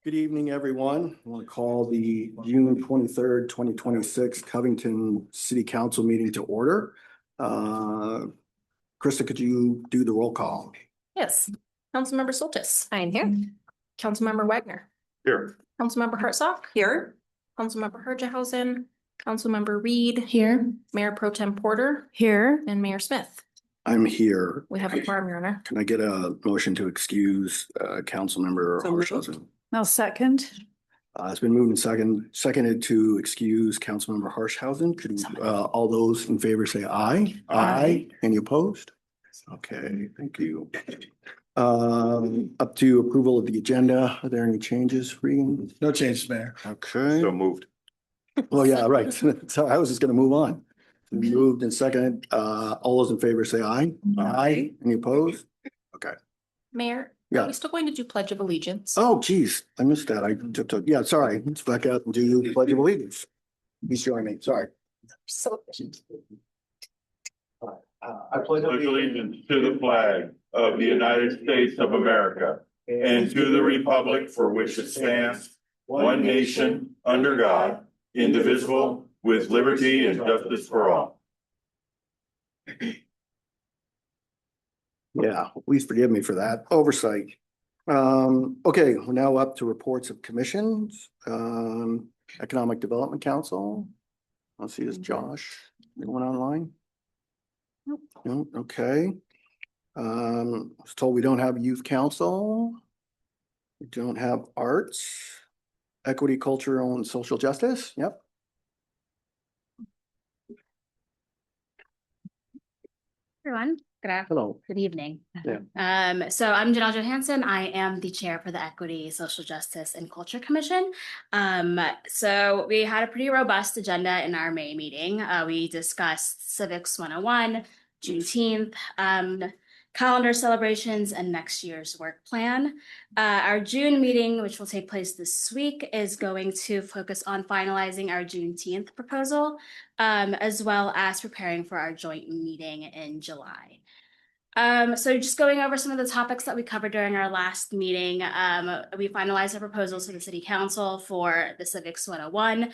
Good evening, everyone. I want to call the June 23rd, 2026 Covington City Council meeting to order. Krista, could you do the roll call? Yes. Councilmember Soltis. I am here. Councilmember Wagner. Here. Councilmember Hartsock. Here. Councilmember Herjehausen. Councilmember Reed. Here. Mayor Pro Tem Porter. Here. And Mayor Smith. I'm here. We have a quorum, Your Honor. Can I get a motion to excuse Councilmember Hartsock? I'll second. It's been moved and seconded to excuse Councilmember Harshhausen. Could all those in favor say aye? Aye. Any opposed? Okay, thank you. Up to approval of the agenda. Are there any changes, Regan? No changes, Mayor. Okay. So moved. Well, yeah, right. So I was just gonna move on. Moved and seconded. All those in favor say aye. Aye. Any opposed? Okay. Mayor, Yeah. are we still going to do Pledge of Allegiance? Oh, geez, I missed that. I took, yeah, sorry. Let's back out and do the Pledge of Allegiance. Please join me. Sorry. So I pledge allegiance to the flag of the United States of America and to the republic for which it stands, one nation, under God, indivisible, with liberty and justice for all. Yeah, please forgive me for that oversight. Okay, we're now up to reports of commissions. Economic Development Council. Let's see, is Josh, anyone online? Nope. No, okay. I was told we don't have a youth council. We don't have arts, equity, culture, and social justice. Yep. Everyone, Hello. good evening. Yeah. So I'm Janelle Johansson. I am the chair for the Equity, Social Justice, and Culture Commission. So we had a pretty robust agenda in our May meeting. We discussed Civics 101, Juneteenth, calendar celebrations, and next year's work plan. Our June meeting, which will take place this week, is going to focus on finalizing our Juneteenth proposal, as well as preparing for our joint meeting in July. So just going over some of the topics that we covered during our last meeting, we finalized our proposals to the City Council for the Civics 101.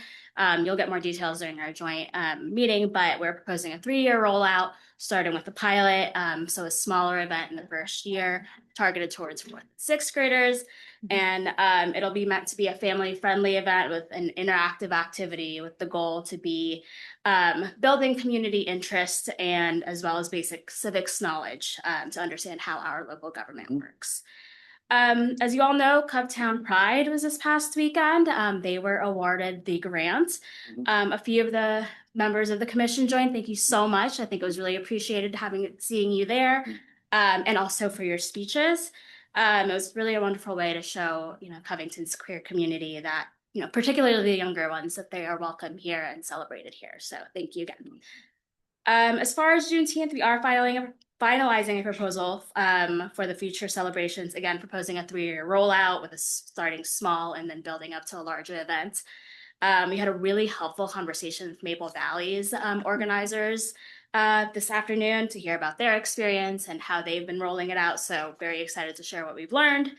You'll get more details during our joint meeting, but we're proposing a 3-year rollout, starting with the pilot. So a smaller event in the first year, targeted towards 4th and 6th graders. And it'll be meant to be a family-friendly event with an interactive activity with the goal to be building community interest and as well as basic civics knowledge to understand how our local government works. As you all know, Covtown Pride was this past weekend. They were awarded the grant. A few of the members of the commission joined. Thank you so much. I think it was really appreciated seeing you there, and also for your speeches. It was really a wonderful way to show, Covington's queer community that, particularly the younger ones, that they are welcome here and celebrated here. So thank you again. As far as Juneteenth, we are finalizing a proposal for the future celebrations. Again, proposing a 3-year rollout with starting small and then building up to a larger event. We had a really helpful conversation with Maple Valley's organizers this afternoon to hear about their experience and how they've been rolling it out. So very excited to share what we've learned.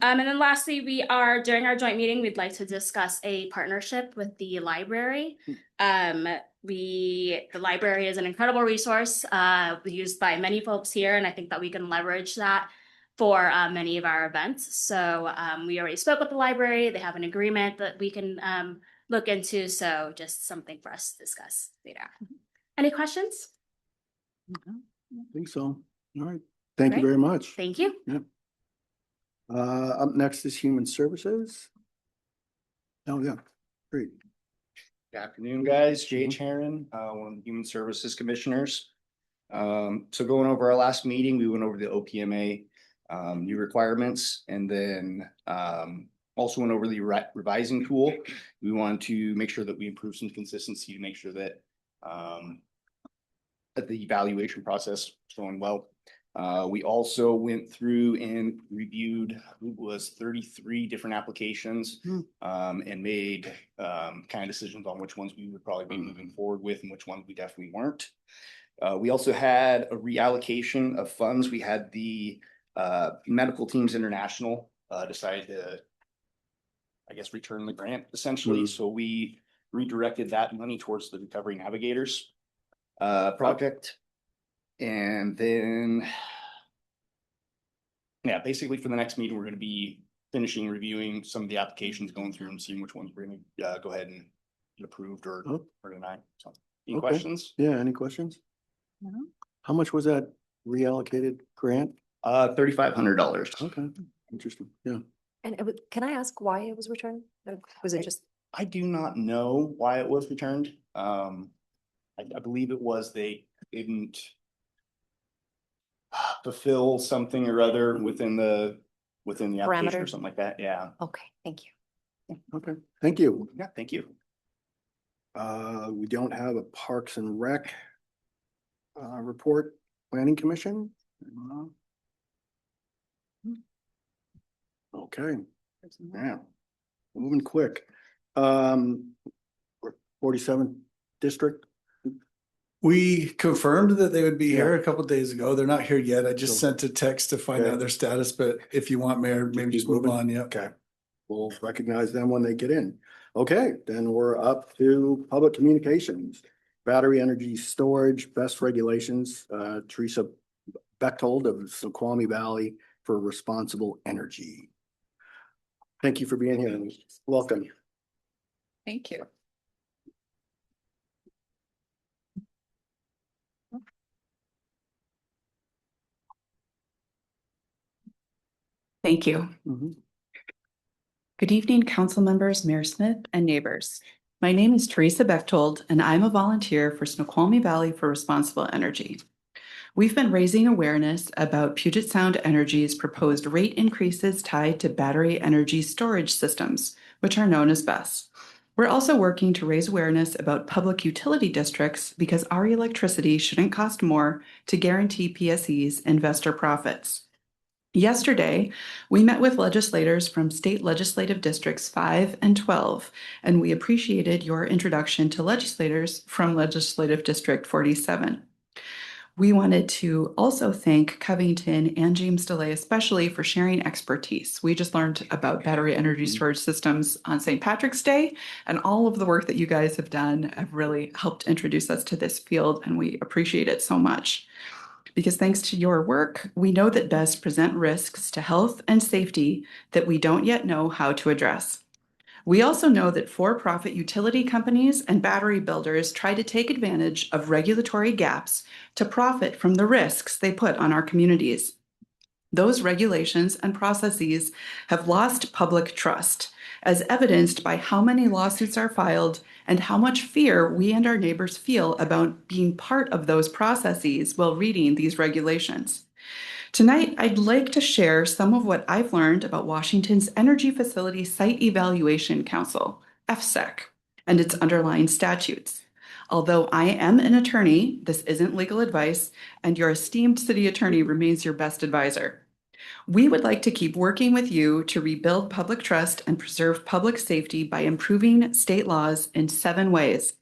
And then lastly, during our joint meeting, we'd like to discuss a partnership with the library. The library is an incredible resource used by many folks here, and I think that we can leverage that for many of our events. So we already spoke with the library. They have an agreement that we can look into. So just something for us to discuss later. Any questions? I think so. All right. Thank you very much. Thank you. Yeah. Up next is Human Services. Oh, yeah. Great. Good afternoon, guys. Jay Heron, one of the Human Services Commissioners. So going over our last meeting, we went over the OPMA new requirements, and then also went over the revising tool. We wanted to make sure that we improve some consistency to make sure that the evaluation process is going well. We also went through and reviewed, it was 33 different applications, and made kind of decisions on which ones we would probably be moving forward with and which ones we definitely weren't. We also had a reallocation of funds. We had the Medical Teams International decided to, I guess, return the grant essentially. So we redirected that money towards the Recovery Navigators project. And then, yeah, basically for the next meeting, we're going to be finishing reviewing some of the applications, going through and seeing which ones we're going to go ahead and get approved or denied. So, any Okay. questions? Yeah, any questions? No. How much was that reallocated grant? $3,500. Okay, interesting, yeah. And can I ask why it was returned? Or was it just, I do not know why it was returned. I believe it was they didn't fulfill something or other within the application or Parameter? something like that. Yeah. okay, thank you. Okay, thank you. Yeah, thank you. We don't have a Parks and Rec report, Planning Commission. Okay, yeah, moving quick. 47th district. We confirmed that they would be here a couple days ago. They're not here yet. I just So- sent a text to find Okay. out their status, but if you want, Mayor, maybe just move on, yeah. Okay, we'll recognize them when they get in. Okay, then we're up to public communications, battery energy storage, best regulations, Teresa Bechtold of Snoqualmie Valley for Responsible Energy. Thank you for being here. Welcome. Thank you. Thank you. Mhm. Good evening, council members, Mayor Smith, and neighbors. My name is Teresa Bechtold, and I'm a volunteer for Snoqualmie Valley for Responsible Energy. We've been raising awareness about Puget Sound Energy's proposed rate increases tied to battery energy storage systems, which are known as BESS. We're also working to raise awareness about public utility districts because our electricity shouldn't cost more to guarantee PSE's investor profits. Yesterday, we met with legislators from state legislative districts 5 and 12, and we appreciated your introduction to legislators from legislative district 47. We wanted to also thank Covington and James DeLay especially for sharing expertise. We just learned about battery energy storage systems on St. Patrick's Day, and all of the work that you guys have done have really helped introduce us to this field, and we appreciate it so much. Because thanks to your work, we know that BESS present risks to health and safety that we don't yet know how to address. We also know that for-profit utility companies and battery builders try to take advantage of regulatory gaps to profit from the risks they put on our communities. Those regulations and processes have lost public trust, as evidenced by how many lawsuits are filed and how much fear we and our neighbors feel about being part of those processes while reading these regulations. Tonight, I'd like to share some of what I've learned about Washington's Energy Facility Site Evaluation Council, FSEC, and its underlying statutes. Although I am an attorney, this isn't legal advice, and your esteemed city attorney remains your best advisor. We would like to keep working with you to rebuild public trust and preserve public safety by improving state laws in 7 ways.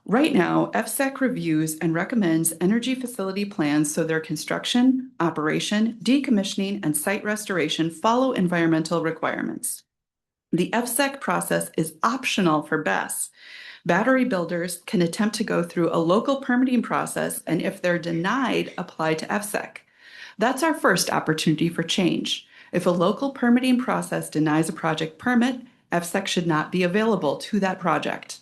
Right now, FSEC reviews and recommends energy facility plans so their construction, operation, decommissioning, and site restoration follow environmental requirements. The FSEC process is optional for BESS. Battery builders can attempt to go through a local permitting process, and if they're denied, apply to FSEC. That's our first opportunity for change. If a local permitting process denies a project permit, FSEC should not be available to that project.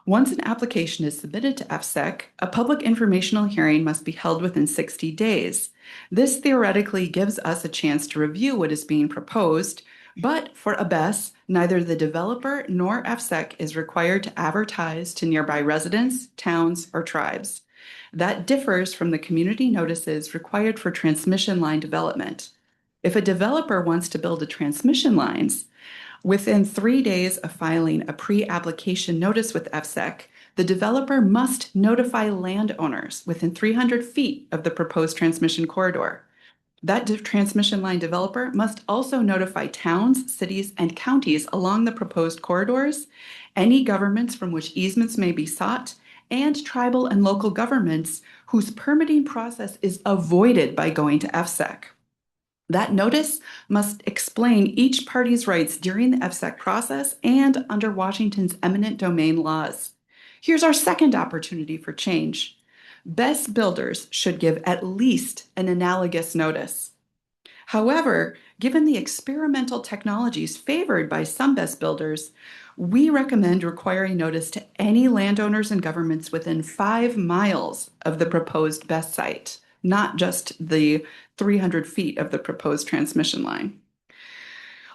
Once an application is submitted to FSEC, a public informational hearing must be held within 60 days. This theoretically gives us a chance to review what is being proposed, but for a BESS, neither the developer nor FSEC is required to advertise to nearby residents, towns, or tribes. That differs from the community notices required for transmission line development. If a developer wants to build a transmission lines, within 3 days of filing a pre-application notice with FSEC, the developer must notify landowners within 300 feet of the proposed transmission corridor. That transmission line developer must also notify towns, cities, and counties along the proposed corridors, any governments from which easements may be sought, and tribal and local governments whose permitting process is avoided by going to FSEC. That notice must explain each party's rights during the FSEC process and under Washington's eminent domain laws. Here's our second opportunity for change. Best builders should give at least an analogous notice. However, given the experimental technologies favored by some best builders, we recommend requiring notice to any landowners and governments within 5 miles of the proposed best site, not just the 300 feet of the proposed transmission line.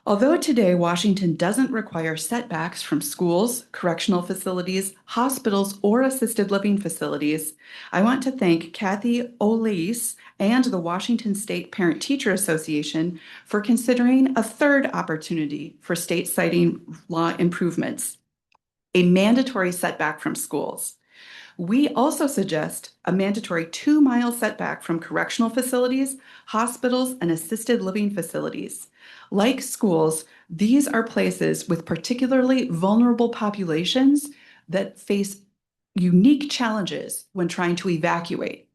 Although today Washington doesn't require setbacks from schools, correctional facilities, hospitals, or assisted living facilities, I want to thank Kathy Oleis and the Washington State Parent-Teacher Association for considering a third opportunity for state siting law improvements, a mandatory setback from schools. We also suggest a mandatory 2-mile setback from correctional facilities, hospitals, and assisted living facilities. Like schools, these are places with particularly vulnerable populations that face unique challenges when trying to evacuate.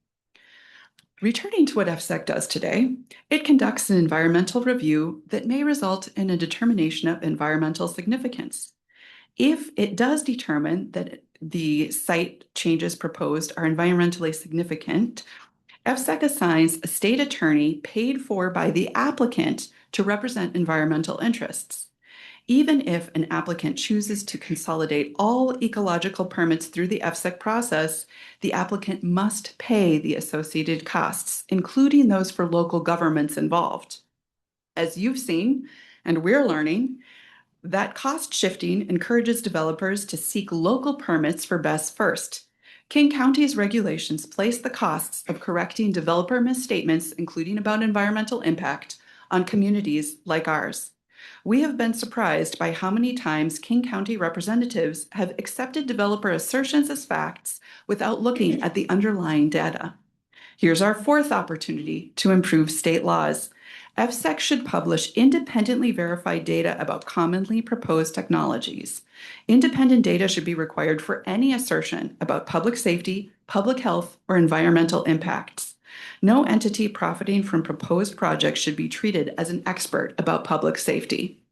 Returning to what FSEC does today, it conducts an environmental review that may result in a determination of environmental significance. If it does determine that the site changes proposed are environmentally significant, FSEC assigns a state attorney paid for by the applicant to represent environmental interests. Even if an applicant chooses to consolidate all ecological permits through the FSEC process, the applicant must pay the associated costs, including those for local governments involved. As you've seen, and we're learning, that cost shifting encourages developers to seek local permits for best first. King County's regulations place the costs of correcting developer misstatements, including about environmental impact, on communities like ours. We have been surprised by how many times King County representatives have accepted developer assertions as facts without looking at the underlying data. Here's our fourth opportunity to improve state laws. FSEC should publish independently verified data about commonly proposed technologies. Independent data should be required for any assertion about public safety, public health, or environmental impacts. No entity profiting from proposed projects should be treated as an expert about public safety.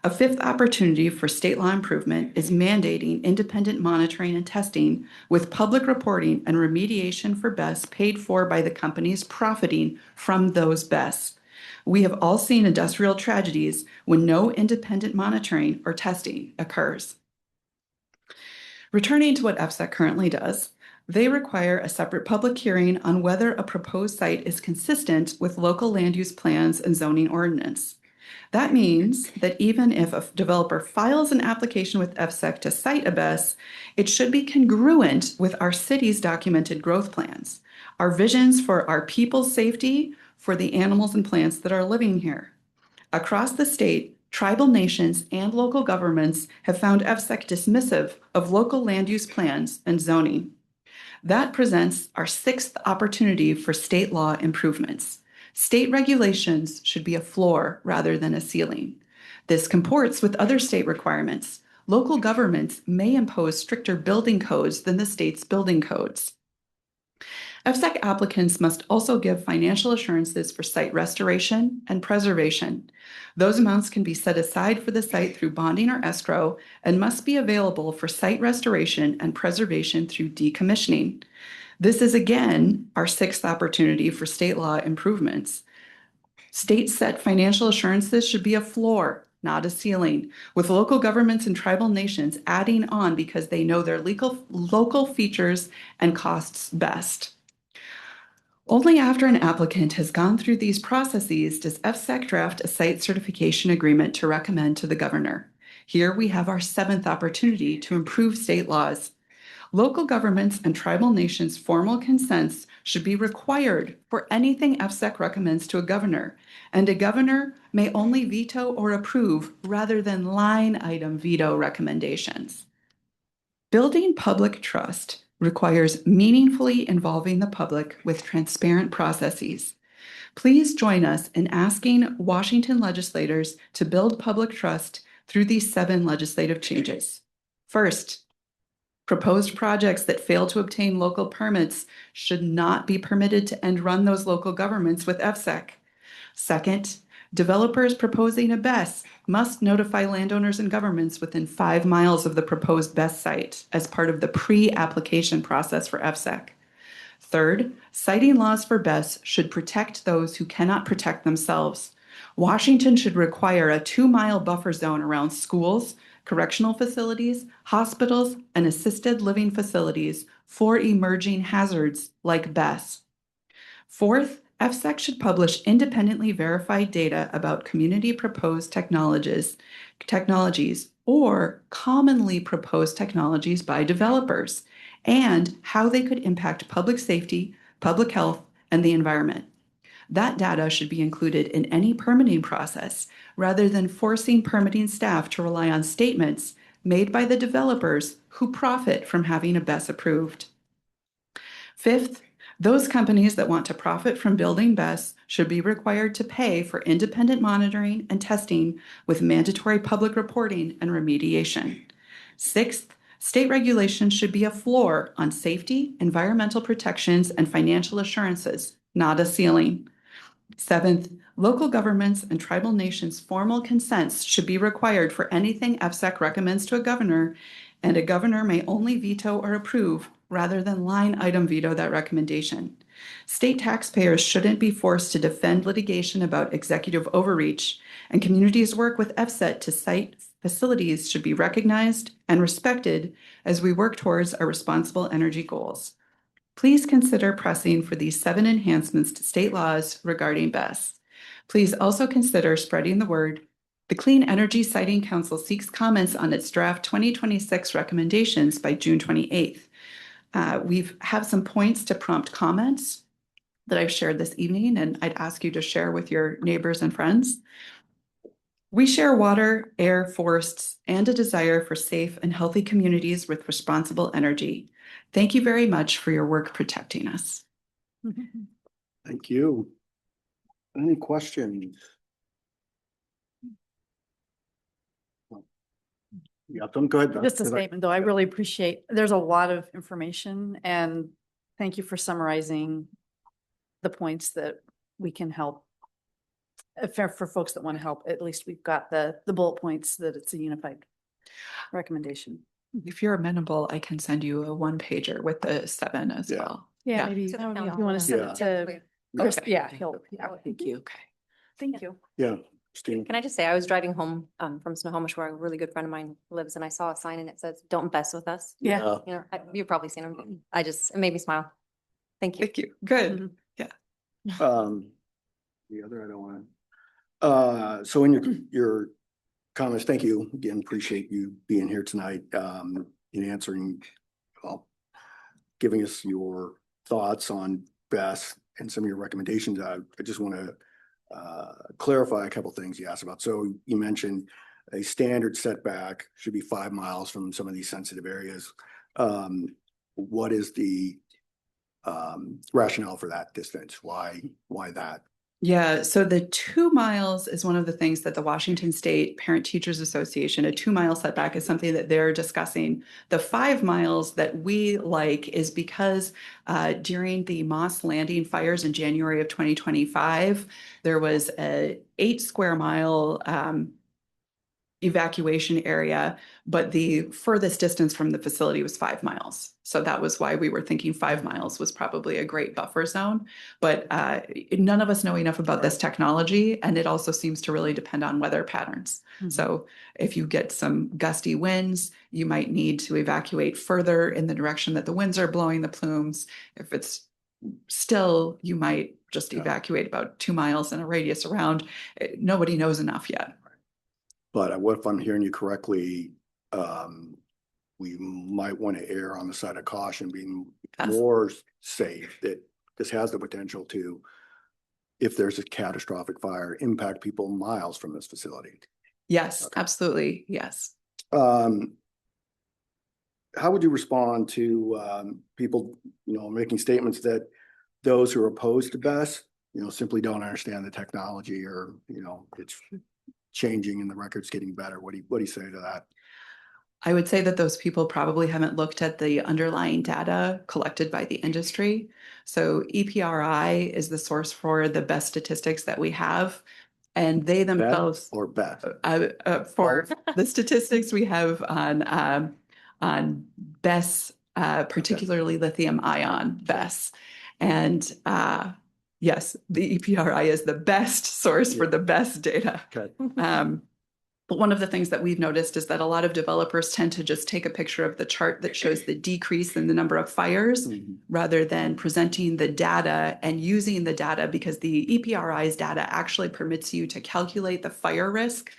A fifth opportunity for state law improvement is mandating independent monitoring and testing with public reporting and remediation for BESS paid for by the companies profiting from those BESS. We have all seen industrial tragedies when no independent monitoring or testing occurs. Returning to what FSEC currently does, they require a separate public hearing on whether a proposed site is consistent with local land use plans and zoning ordinance. That means that even if a developer files an application with FSEC to site a BESS, it should be congruent with our city's documented growth plans, our visions for our people's safety, for the animals and plants that are living here. Across the state, tribal nations and local governments have found FSEC dismissive of local land use plans and zoning. That presents our sixth opportunity for state law improvements. State regulations should be a floor rather than a ceiling. This comports with other state requirements. Local governments may impose stricter building codes than the state's building codes. FSEC applicants must also give financial assurances for site restoration and preservation. Those amounts can be set aside for the site through bonding or escrow and must be available for site restoration and preservation through decommissioning. This is again our sixth opportunity for state law improvements. State set financial assurances should be a floor, not a ceiling, with local governments and tribal nations adding on because they know their local features and costs best. Only after an applicant has gone through these processes does FSEC draft a site certification agreement to recommend to the governor. Here we have our seventh opportunity to improve state laws. Local governments and tribal nations' formal consents should be required for anything FSEC recommends to a governor, and a governor may only veto or approve rather than line item veto recommendations. Building public trust requires meaningfully involving the public with transparent processes. Please join us in asking Washington legislators to build public trust through these 7 legislative changes. First, proposed projects that fail to obtain local permits should not be permitted to end run those local governments with FSEC. Second, developers proposing a BESS must notify landowners and governments within 5 miles of the proposed BESS site as part of the pre-application process for FSEC. Third, siting laws for BESS should protect those who cannot protect themselves. Washington should require a 2-mile buffer zone around schools, correctional facilities, hospitals, and assisted living facilities for emerging hazards like BESS. Fourth, FSEC should publish independently verified data about community proposed technologies or commonly proposed technologies by developers and how they could impact public safety, public health, and the environment. That data should be included in any permitting process rather than forcing permitting staff to rely on statements made by the developers who profit from having a BESS approved. Fifth, those companies that want to profit from building BESS should be required to pay for independent monitoring and testing with mandatory public reporting and remediation. Sixth, state regulations should be a floor on safety, environmental protections, and financial assurances, not a ceiling. Seventh, local governments and tribal nations' formal consents should be required for anything FSEC recommends to a governor, and a governor may only veto or approve rather than line item veto that recommendation. State taxpayers shouldn't be forced to defend litigation about executive overreach, and communities work with FSET to site facilities should be recognized and respected as we work towards our responsible energy goals. Please consider pressing for these 7 enhancements to state laws regarding BESS. Please also consider spreading the word. The Clean Energy Siting Council seeks comments on its draft 2026 recommendations by June 28th. We have some points to prompt comments that I've shared this evening, and I'd ask you to share with your neighbors and friends. We share water, air, forests, and a desire for safe and healthy communities with responsible energy. Thank you very much for your work protecting us. Thank you. Any questions? Yeah, go ahead. Just a statement, though. I really appreciate, there's a lot of information, and thank you for summarizing the points that we can help. For folks that want to help, at least we've got the bullet points that it's a unified recommendation. If you're amenable, I can send you a 1-pager with the 7 as Yeah. well. Yeah, maybe To the if you council. want to send Yeah. it to Chris, Okay. yeah, he'll, yeah. Thank you. Okay. Thank you. Yeah, Christine. Can I just say, I was driving home from Snohomish, where a really good friend of mine lives, and I saw a sign and it says, "Don't mess with us." Yeah. You know, you've probably seen them. It made me smile. Thank you. Thank you. Good. The other, I don't want to. So in your comments, thank you again. Appreciate you being here tonight, in answering, well, giving us your thoughts on BESS and some of your recommendations. I just want to clarify a couple things you asked about. So you mentioned a standard setback should be 5 miles from some of these sensitive areas. What is the rationale for that distance? Why that? Yeah, so the 2 miles is one of the things that the Washington State Parent Teachers Association, a 2-mile setback is something that they're discussing. The 5 miles that we like is because during the Moss Landing fires in January of 2025, there was a 8 square mile evacuation area, but the furthest distance from the facility was 5 miles. So that was why we were thinking 5 miles was probably a great buffer zone. But none of us know enough about this technology, and it also seems to really depend on weather patterns. Mhm. So if you get some gusty winds, you might need to evacuate further in the direction that the winds are blowing the plumes. If it's still, you might just evacuate about 2 miles in a radius around. Nobody knows enough yet. But what if I'm hearing you correctly? We might want to err on the side of caution, being Yes. more safe, that this has the potential to, if there's a catastrophic fire, impact people miles from this facility. Yes, Okay. absolutely. Yes. How would you respond to people, making statements that those who are opposed to BESS, simply don't understand the technology, or, it's changing and the record's getting better? What do you say to that? I would say that those people probably haven't looked at the underlying data collected by the industry. So EPRI is the source for the best statistics that we have. And they themselves, Or best? for the statistics we have on BESS, particularly lithium ion BESS. And yes, the EPRI is the best source for Yeah. the best data. Okay. But one of the things that we've noticed is that a lot of developers tend to just take a picture of the chart that shows the decrease in the number of fires Mhm. rather than presenting the data and using the data, because the EPRI's data actually permits you to calculate the fire risk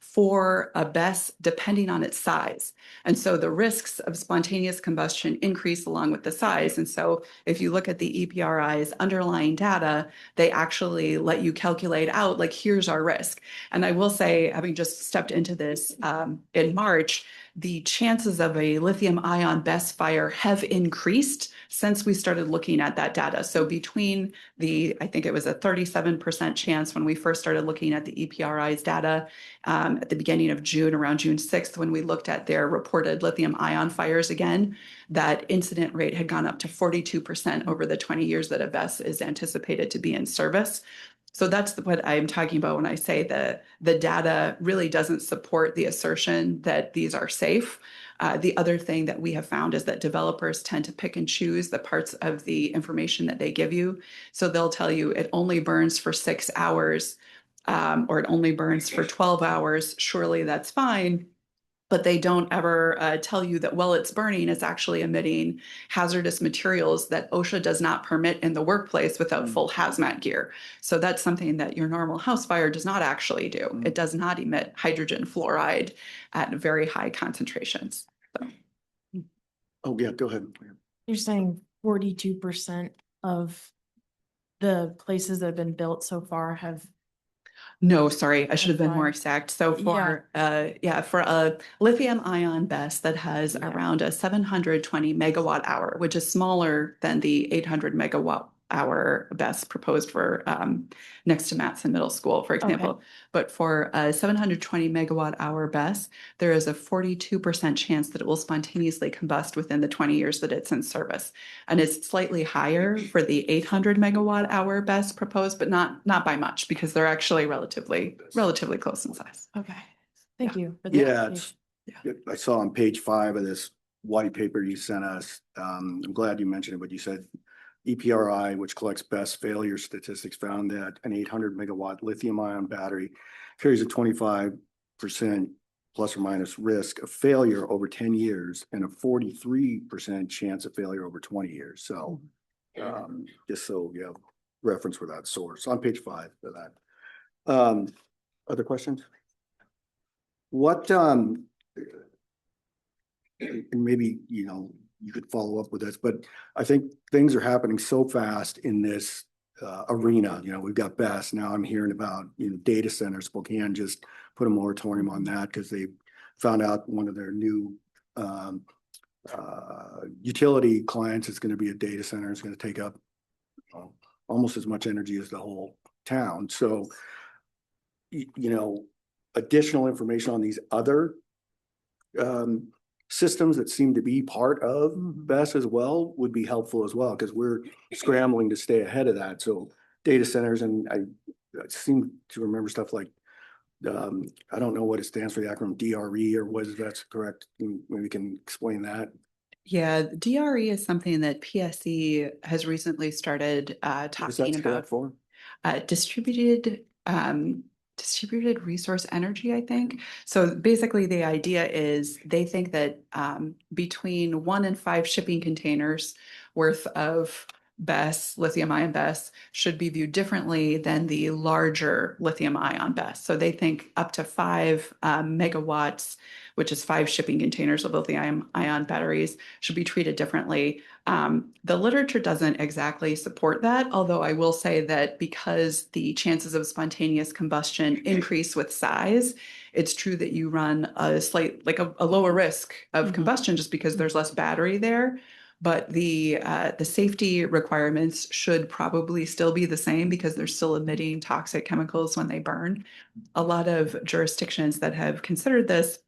for a BESS depending on its size. And so the risks of spontaneous combustion increase along with the size. And so if you look at the EPRI's underlying data, they actually let you calculate out, like, here's our risk. And I will say, having just stepped into this in March, the chances of a lithium ion BESS fire have increased since we started looking at that data. So between I think it was a 37% chance when we first started looking at the EPRI's data at the beginning of June, around June 6th, when we looked at their reported lithium ion fires again, that incident rate had gone up to 42% over the 20 years that a BESS is anticipated to be in service. So that's what I'm talking about when I say that the data really doesn't support the assertion that these are safe. The other thing that we have found is that developers tend to pick and choose the parts of the information that they give you. So they'll tell you it only burns for 6 hours, or it only burns for 12 hours. Surely that's fine. But they don't ever tell you that while it's burning, it's actually emitting hazardous materials that OSHA does not permit in the workplace without full hazmat gear. So that's something that your normal house fire does not actually do. It does not emit hydrogen fluoride at very high concentrations. So. Oh, yeah, go ahead. You're saying 42% of the places that have been built so far have. No, sorry, I should have been more Fine. exact. So for for a lithium ion BESS that has Yeah. around a 720 megawatt hour, which is smaller than the 800 megawatt hour BESS proposed for next to Matson Middle School, for example. But for a 720 megawatt hour BESS, there is a 42% chance that it will spontaneously combust within the 20 years that it's in service. And it's slightly higher for the 800 megawatt hour BESS proposed, but not by much, because they're actually relatively close in size. Okay, thank you. for the Yeah, clarification. I saw on page 5 of this white paper you sent us. I'm glad you mentioned it, but you said EPRI, which collects BESS failure statistics, found that an 800 megawatt lithium ion battery carries a 25% plus or minus risk of failure over 10 years and a 43% chance of failure over 20 years. So just so you have reference for that source on page 5 for that. Other questions? What and maybe you could follow up with this, but I think things are happening so fast in this arena. We've got BESS. Now I'm hearing about data centers. Spokane just put a moratorium on that because they found out one of their new utility clients is going to be a data center. It's going to take up almost as much energy as the whole town. So additional information on these other systems that seem to be part of BESS as well would be helpful as well, because we're scrambling to stay ahead of that. So data centers, and I seem to remember stuff like, I don't know what it stands for, the acronym DRE, or what, if that's correct. Maybe we can explain that. Yeah, DRE is something that PSE has recently started talking about. For? Distributed resource energy, I think. So basically the idea is they think that between 1 and 5 shipping containers worth of BESS, lithium ion BESS, should be viewed differently than the larger lithium ion BESS. So they think up to 5 megawatts, which is 5 shipping containers of lithium ion batteries, should be treated differently. The literature doesn't exactly support that, although I will say that because the chances of spontaneous combustion increase with size, it's true that you run a lower risk of combustion just because there's less battery there. But the safety requirements should probably still be the same because they're still emitting toxic chemicals when they burn. A lot of jurisdictions that have considered this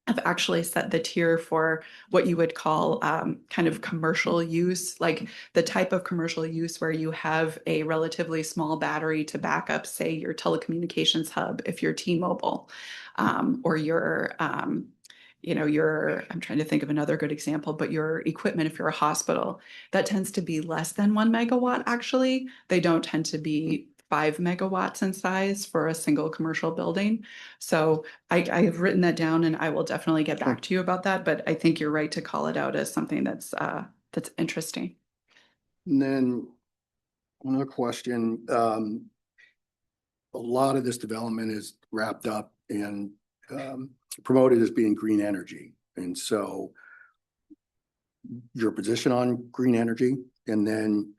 have actually set the tier for what you would call kind of commercial use, like the type of commercial use where you have a relatively small battery to back up, say, your telecommunications hub, if you're T-Mobile, or your, I'm trying to think of another good example, but your equipment, if you're a hospital, that tends to be less than 1 megawatt, actually. They don't tend to be 5 megawatts in size for a single commercial building. So I have written that down and I will definitely get back to you about that, but I think you're right to call it out as something that's interesting. And then another question, a lot of this development is wrapped up and promoted as being green energy. And so your position on green energy, and then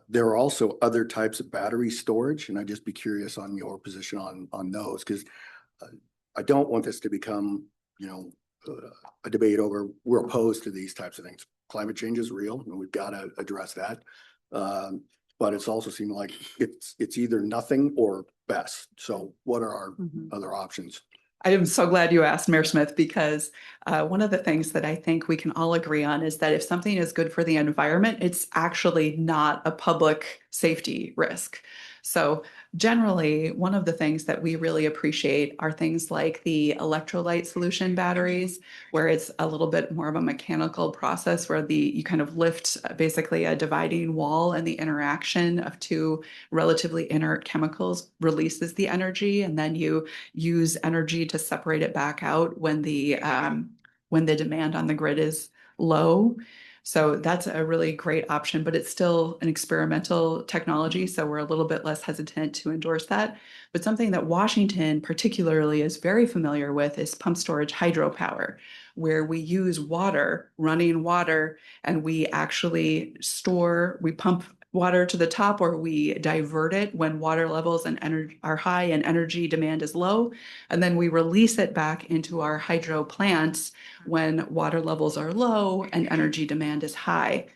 there are also other types of battery storage, and I'd just be curious on your position on those, because I don't want this to become, a debate over we're opposed to these types of things. Climate change is real, and we've got to address that. But it's also seemed like it's either nothing or best. So what are our other options? I am so glad you asked, Mayor Smith, because one of the things that I think we can all agree on is that if something is good for the environment, it's actually not a public safety risk. So generally, one of the things that we really appreciate are things like the electrolyte solution batteries, where it's a little bit more of a mechanical process where you kind of lift basically a dividing wall, and the interaction of two relatively inert chemicals releases the energy, and then you use energy to separate it back out when the demand on the grid is low. So that's a really great option, but it's still an experimental technology, so we're a little bit less hesitant to endorse that. But something that Washington particularly is very familiar with is pump storage hydropower, where we use water, running water, and we actually we pump water to the top, or we divert it when water levels and energy are high and energy demand is low. And then we release it back into our hydro plants when water levels are low and energy demand is high.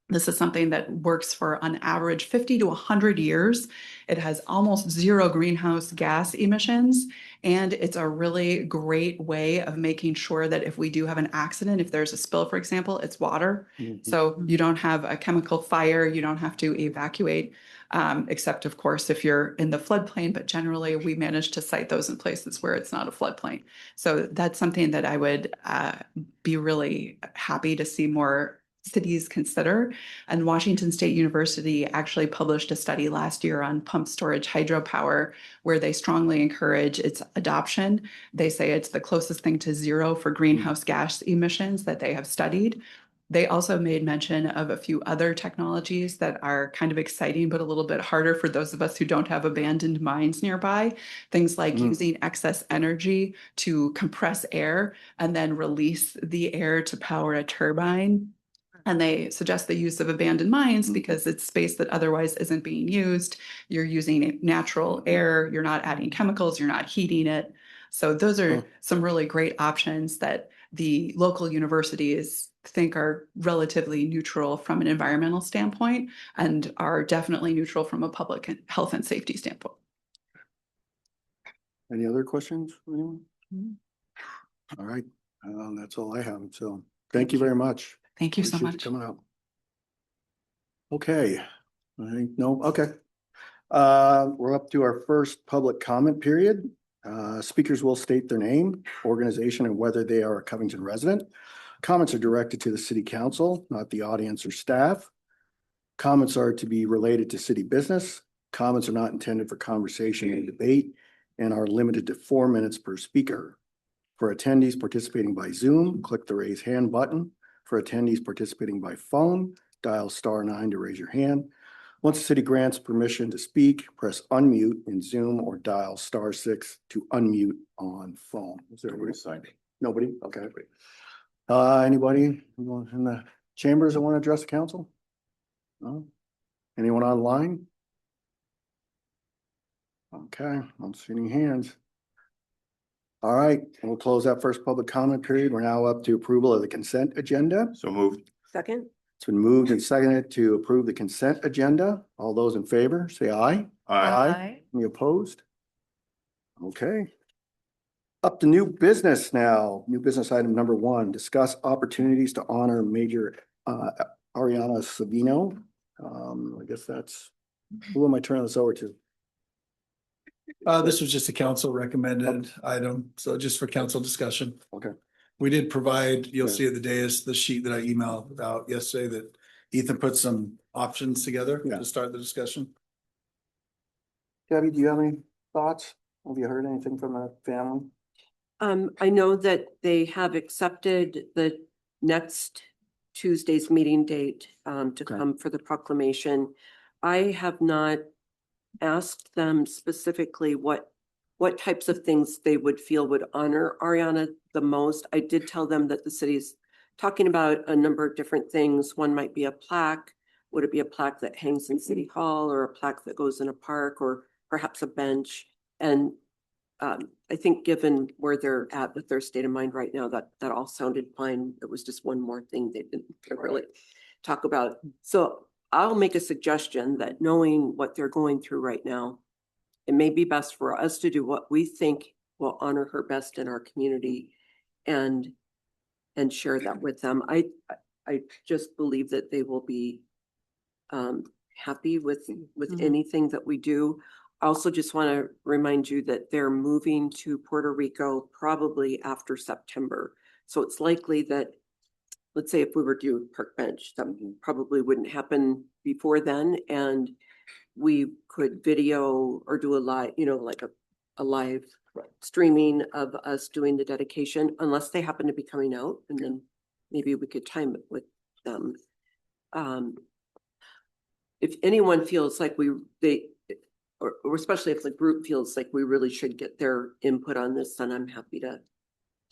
This is something that works for on average 50 to 100 years. It has almost zero greenhouse gas emissions, and it's a really great way of making sure that if we do have an accident, if there's a spill, for example, it's water. So you don't have a chemical fire, you don't have to evacuate, except of course if you're in the floodplain, but generally we manage to site those in places where it's not a floodplain. So that's something that I would be really happy to see more cities consider. And Washington State University actually published a study last year on pump storage hydropower, where they strongly encourage its adoption. They say it's the closest thing to zero for greenhouse gas emissions that they have studied. They also made mention of a few other technologies that are kind of exciting, but a little bit harder for those of us who don't have abandoned mines nearby. Things like using excess energy to compress air and then release the air to power a turbine. And they suggest the use of abandoned mines because it's space that otherwise isn't being used. You're using natural air, you're not adding chemicals, you're not heating it. So those are some really great options that the local universities think are relatively neutral from an environmental standpoint and are definitely neutral from a public health and safety standpoint. Any other questions? All right, that's all I have. So thank you very much. Thank you so Appreciate much. coming out. Okay, I think no, okay. We're up to our first public comment period. Speakers will state their name, organization, and whether they are a Covington resident. Comments are directed to the city council, not the audience or staff. Comments are to be related to city business. Comments are not intended for conversation and debate and are limited to 4 minutes per speaker. For attendees participating by Zoom, click the raise hand button. For attendees participating by phone, dial *9 to raise your hand. Once the city grants permission to speak, press unmute in Zoom or dial *6 to unmute on phone. Is there anybody signed? Nobody? Okay. Anybody in the chambers that want to address the council? No? Anyone online? Okay, I don't see any hands. All right, we'll close that first public comment period. We're now up to approval of the consent agenda. So moved. Second. It's been moved and seconded to approve the consent agenda. All those in favor, say aye. Aye. Any opposed? Okay. Up to new business now. New business item number 1, discuss opportunities to honor Major Ariana Savino. I guess that's, who am I turning this over to? This was just a council recommended item, so just for council discussion. Okay. We did provide, you'll Yeah. see at the dais, the sheet that I emailed out yesterday that Ethan put some options together Yeah. to start the discussion. Debbie, do you have any thoughts? Have you heard anything from the family? I know that they have accepted the next Tuesday's meeting date, to Okay. come for the proclamation. I have not asked them specifically what types of things they would feel would honor Ariana the most. I did tell them that the city's talking about a number of different things. One might be a plaque. Would it be a plaque that hangs in City Hall, or a plaque that goes in a park, or perhaps a bench? And I think given where they're at with their state of mind right now, that all sounded fine. It was just one more thing they didn't really talk about. So I'll make a suggestion that, knowing what they're going through right now, it may be best for us to do what we think will honor her best in our community, and share that with them. I just believe that they will be happy with anything that we do. I also just want to remind you that they're moving to Puerto Rico probably after September. So it's likely that, let's say if we were to do park bench, that probably wouldn't happen before then. And we could video or do a live, like a live streaming of us doing the dedication, unless they happen to be coming out, and then maybe we could time it with them. If anyone feels like or especially if the group feels like we really should get their input on this, then I'm happy to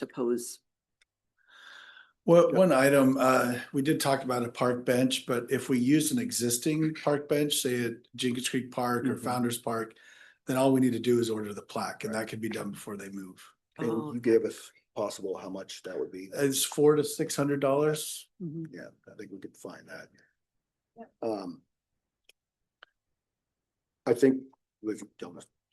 pose. Well, one item, we did talk about a park bench, but if we use an existing park bench, say at Jenkins Creek Park or Founders Park, then all we need to do is order the plaque, and that can be done before they move. And you gave us possible how much that would be. It's $400 to $600. Yeah, I think we could find that. I think,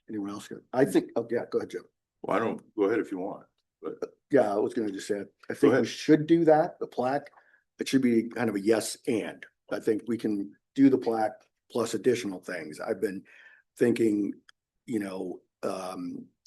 anyone else here? I think, oh yeah, go ahead, Joe. Well, I don't, go ahead if you want, but Yeah, I was gonna just say, I think we ahead. should do that, the plaque. It should be kind of a yes and. I think we can do the plaque plus additional things. I've been thinking,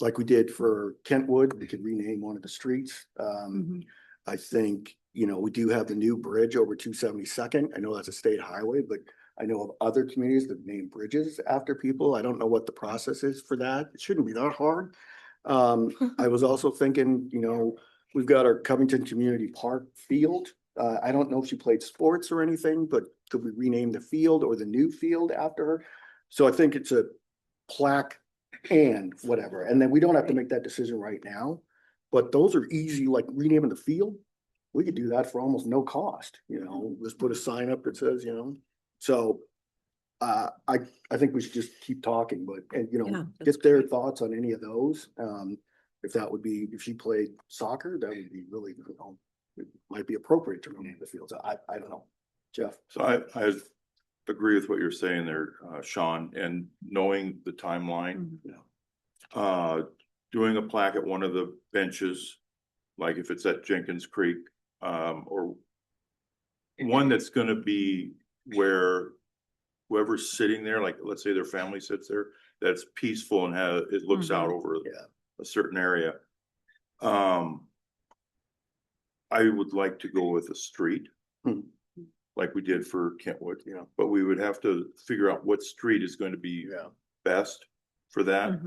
like we did for Kentwood, we could rename one of the streets. I think, we do have the new bridge over 272nd. I know that's a state highway, but I know of other communities that name bridges after people. I don't know what the process is for that. It shouldn't be that hard. I was also thinking, we've got our Covington Community Park field. I don't know if she played sports or anything, but could we rename the field or the new field after her? So I think it's a plaque and whatever. And then we don't have to make that decision right now, but those are easy, like renaming the field. We could do that for almost no cost, just put a sign up that says, so I think we should just keep talking, but, get their thoughts on any of those. If that would be, if she played soccer, that would be really, it might be appropriate to rename the field. So I don't know. Jeff? so I agree with what you're saying there, Sean, and knowing the timeline. Doing a plaque at one of the benches, like if it's at Jenkins Creek, or one that's gonna be where whoever's sitting there, like let's say their family sits there, that's peaceful and it looks out over a certain area. I would like to go with a street, like we did for Kentwood, but we would have to figure out what street is going to be best for that.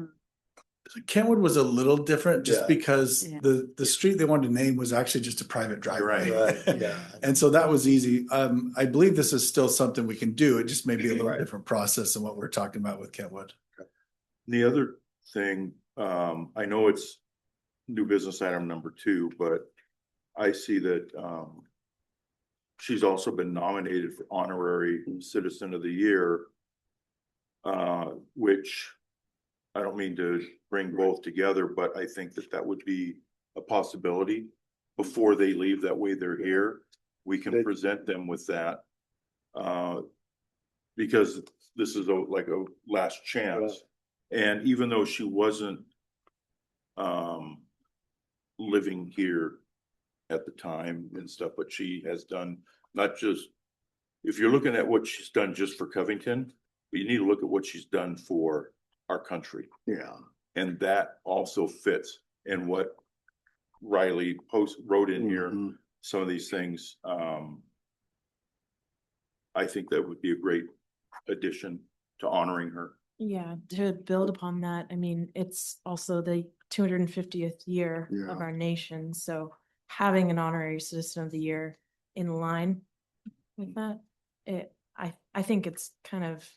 Kentwood was a little different just Yeah. because Yeah. the street they wanted to name was actually just a private driveway. Right, yeah. And so that was easy. I believe this is still something we can do. It just may be a little Right. different process than what we're talking about with Kentwood. The other thing, I know it's new business item number 2, but I see that she's also been nominated for honorary citizen of the year, which I don't mean to bring both together, but I think that would be a possibility before they leave. That way they're here. We can present them with that. Because this is like a last chance. And even though she wasn't living here at the time and stuff, but she has done not just, if you're looking at what she's done just for Covington, but you need to look at what she's done for our country. Yeah. And that also fits in what Riley wrote in here, Mhm. some of these things. I think that would be a great addition to honoring her. Yeah, to build upon that, I mean, it's also the 250th year Yeah. of our nation, so having an honorary citizen of the year in line with that, I think it's kind of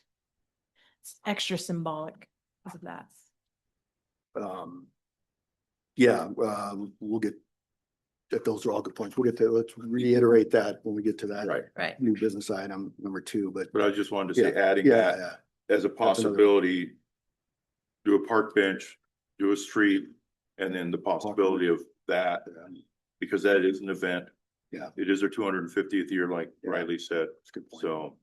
it's extra symbolic because of that. Yeah, we'll get, if those are all good points, we'll get to, let's reiterate that when we get to that. Right. New business item number 2, but. But I just wanted to say, Yeah, adding yeah, that yeah. as a possibility, do a park bench, do a street, and then the possibility of that, because that is an event. Yeah. It is our 250th year, like Yeah. Riley said. That's a good point. So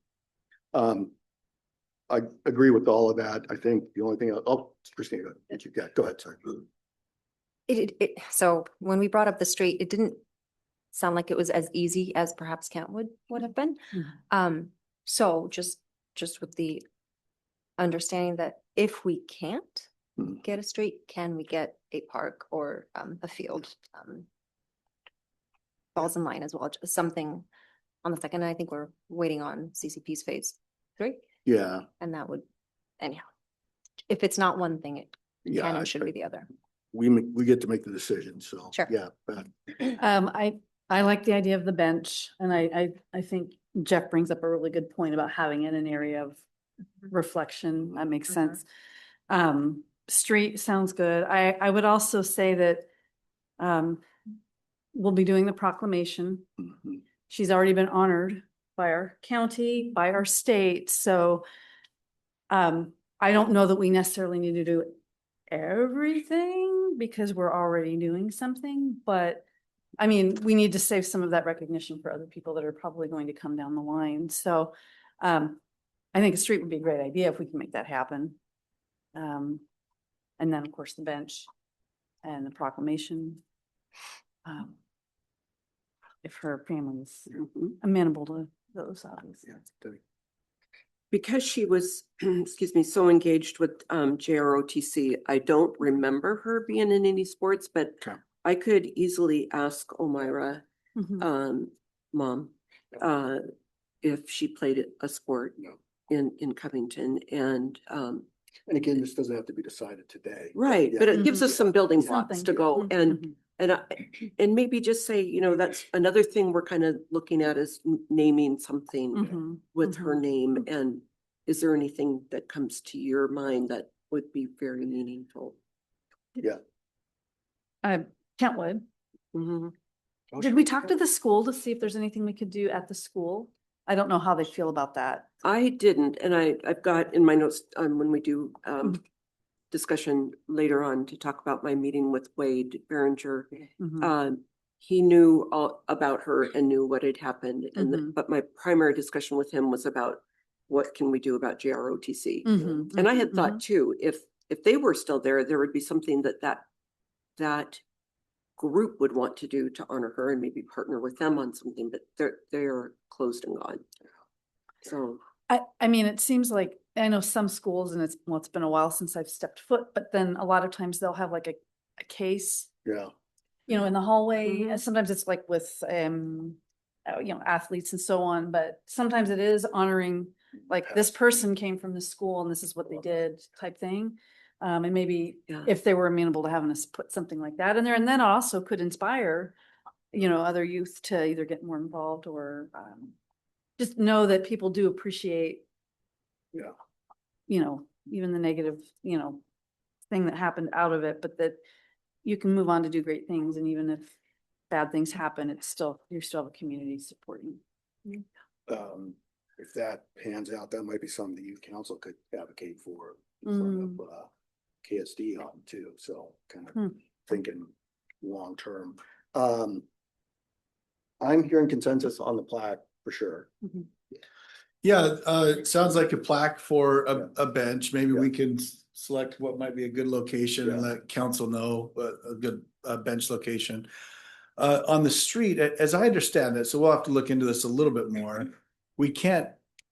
I agree with all of that. I think the only thing, Christina, what you got? Go ahead, sorry. So when we brought up the street, it didn't sound like it was as easy as perhaps Kentwood would have been. So just with the understanding that if we can't Mhm. get a street, can we get a park or a field? Falls in line as well, just something on the second. I think we're waiting on CCP's phase 3, Yeah, and that would, anyhow, if it's not one thing, it yeah. can and should be the other. We get to make the decision, so. Sure. Yeah. I like the idea of the bench, and I think Jeff brings up a really good point about having it an area of reflection. That makes sense. Street sounds good. I would also say that we'll be doing the proclamation. Mhm. She's already been honored by our county, by our state, so I don't know that we necessarily need to do everything because we're already doing something, but I mean, we need to save some of that recognition for other people that are probably going to come down the line. So I think a street would be a great idea if we can make that happen. And then, of course, the bench and the proclamation. If her family's amenable to those, obviously. Because she was, excuse me, so engaged with JROTC, I don't remember her being in any sports, but Okay. I could easily ask Omira, mom, if she played a sport in Covington, and again, this doesn't have to be decided today. right, Yeah. but it gives us some building blocks Something. to go and maybe just say, you know, that's another thing we're kind of looking at is naming something with her name. And is there anything that comes to your mind that would be very meaningful? Yeah. Kentwood. Mhm. Did we talk to the school to see if there's anything we could do at the school? I don't know how they feel about that. I didn't, and I've got in my notes, when we do discussion later on to talk about my meeting with Wade Berenger. He knew all about her and knew what had happened, and but my primary discussion with him was about what can we do about JROTC. And I had thought too, if they were still there, there would be something that group would want to do to honor her and maybe partner with them on something, but they're closed and gone. So I mean, it seems like, I know some schools and it's been a while since I've stepped foot, but then a lot of times they'll have like a case, Yeah. you know, in the hallway. And sometimes it's like with, athletes and so on, but sometimes it is honoring, like this person came from the school and this is what they did type thing. And maybe if they were amenable to having us put something like that in there, and then also could inspire, other youth to either get more involved or just know that people do appreciate, even the negative, thing that happened out of it, but that you can move on to do great things. And even if bad things happen, you still have a community supporting. If that pans out, that might be something the youth council could advocate for in front of KSD on too. So kind of thinking long-term. I'm hearing consensus on the plaque for sure. Yeah, it sounds like a plaque for a bench. Maybe we can select what might be a good location and Yeah. let council know a good bench location. On the street, as I understand it, so we'll have to look into this a little bit more. We can't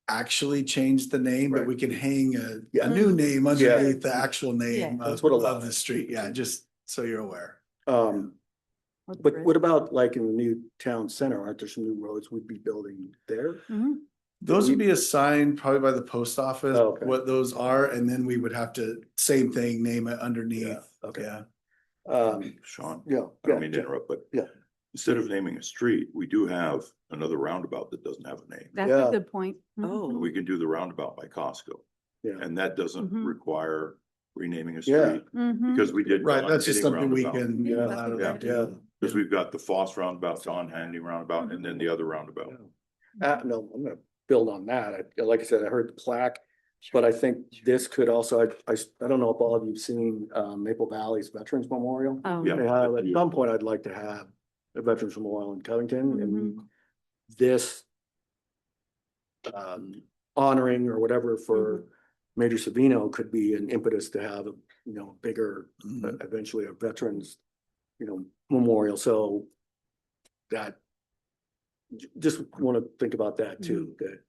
actually change the name, but Right. we can hang Yeah. a new name underneath the actual name That's what a lot of the street. Yeah, just so you're aware. Or the But bridge. what about like in the new town center? Aren't there some new roads we'd be building there? Mhm. Those would be assigned probably by the post office, Oh, okay. what those are, and then we would have to, same thing, name it underneath. Yeah, okay. Yeah. Sean, Yeah. I don't mean to interrupt, but Yeah. instead of naming a street, we do have another roundabout that doesn't have a name. That's Yeah. a good point. Mhm. Oh. We can do the roundabout by Costco, Yeah. and that doesn't Mhm. require renaming a Yeah. street, Mhm. because we did. Right, Don that's just Henning something we roundabout. can. Yeah, allow that's a them good to idea. do. Because we've got the Foss roundabout, Don Handy roundabout, and then the other roundabout. No, I'm gonna build on that. Like I said, I heard the plaque, but I think this could also, I don't know if all of you've seen Maple Valley's Veterans Memorial. Oh. Yeah. They have, at some point, I'd like to have a Veterans Memorial in Covington and this honoring or whatever for Major Savino could be an impetus to have, bigger, eventually a veterans, memorial. So that just want to think about that too, that,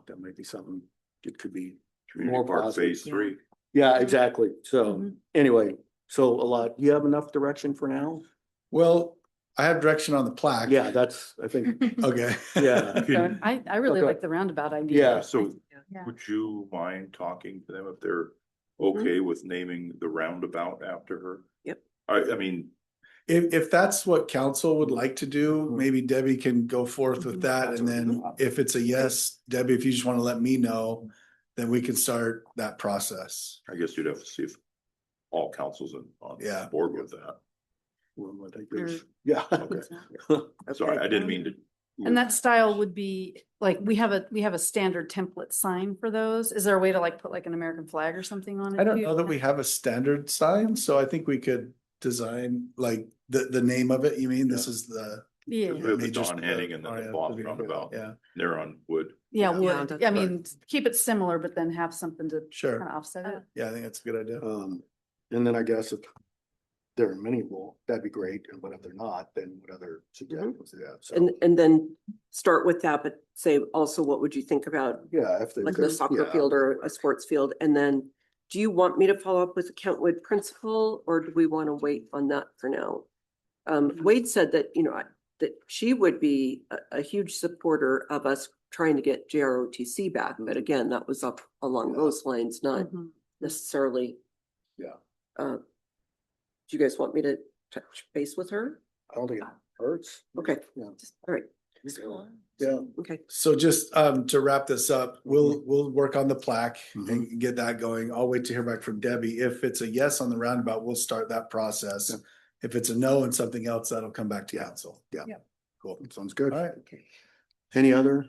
that might be something, it could be. Community More Park positive, Phase 3. Yeah, exactly. So anyway, so a lot, you have enough direction for now? Well, I have direction on the plaque. Yeah, that's, I think, Okay. yeah. Can- I really Okay. like the roundabout idea. Yeah. So Yeah. would you mind talking to them if they're okay with naming the roundabout after her? Yep. I mean, If that's what council would like to do, maybe Debbie can go forth with that. And then if it's a yes, Debbie, if you just want to let me know, then we can start that process. I guess you'd have to see if all councils on Yeah. board with that. Well, I think there's- Yeah. Sorry, I didn't mean to. And that style would be like, we have a standard template sign for those. Is there a way to like put like an American flag or something on it? I don't too? know that we have a standard sign, so I think we could design like the name of it. You mean this is the. Yeah, We have the major- Don Henning and then the Foss roundabout. Yeah, They're on wood. yeah, Yeah, would, that's I mean, keep it similar, but then have something to kind sure. of offset it. Yeah, I think that's a good idea. And then I guess if there are many, well, that'd be great. And but if they're not, then what other suggestions do you have? So, And then start with that, but say also, what would you think about yeah, if they. like a soccer yeah. field or a sports field? And then do you want me to follow up with the Kentwood principal or do we want to wait on that for now? Wade said that, that she would be a huge supporter of us trying to get JROTC back. But again, that was up along those lines, not Mhm. necessarily. Yeah. Do you guys want me to touch base with her? I don't think it hurts. Okay, Yeah. all right, Yeah. okay. So just to wrap this up, we'll work on the plaque Mhm. and get that going. I'll wait to hear back from Debbie. If it's a yes on the roundabout, we'll start that process. Yeah. If it's a no and something else, that'll come back to council. Yeah. Yeah. Cool. Sounds good. All right. Any other?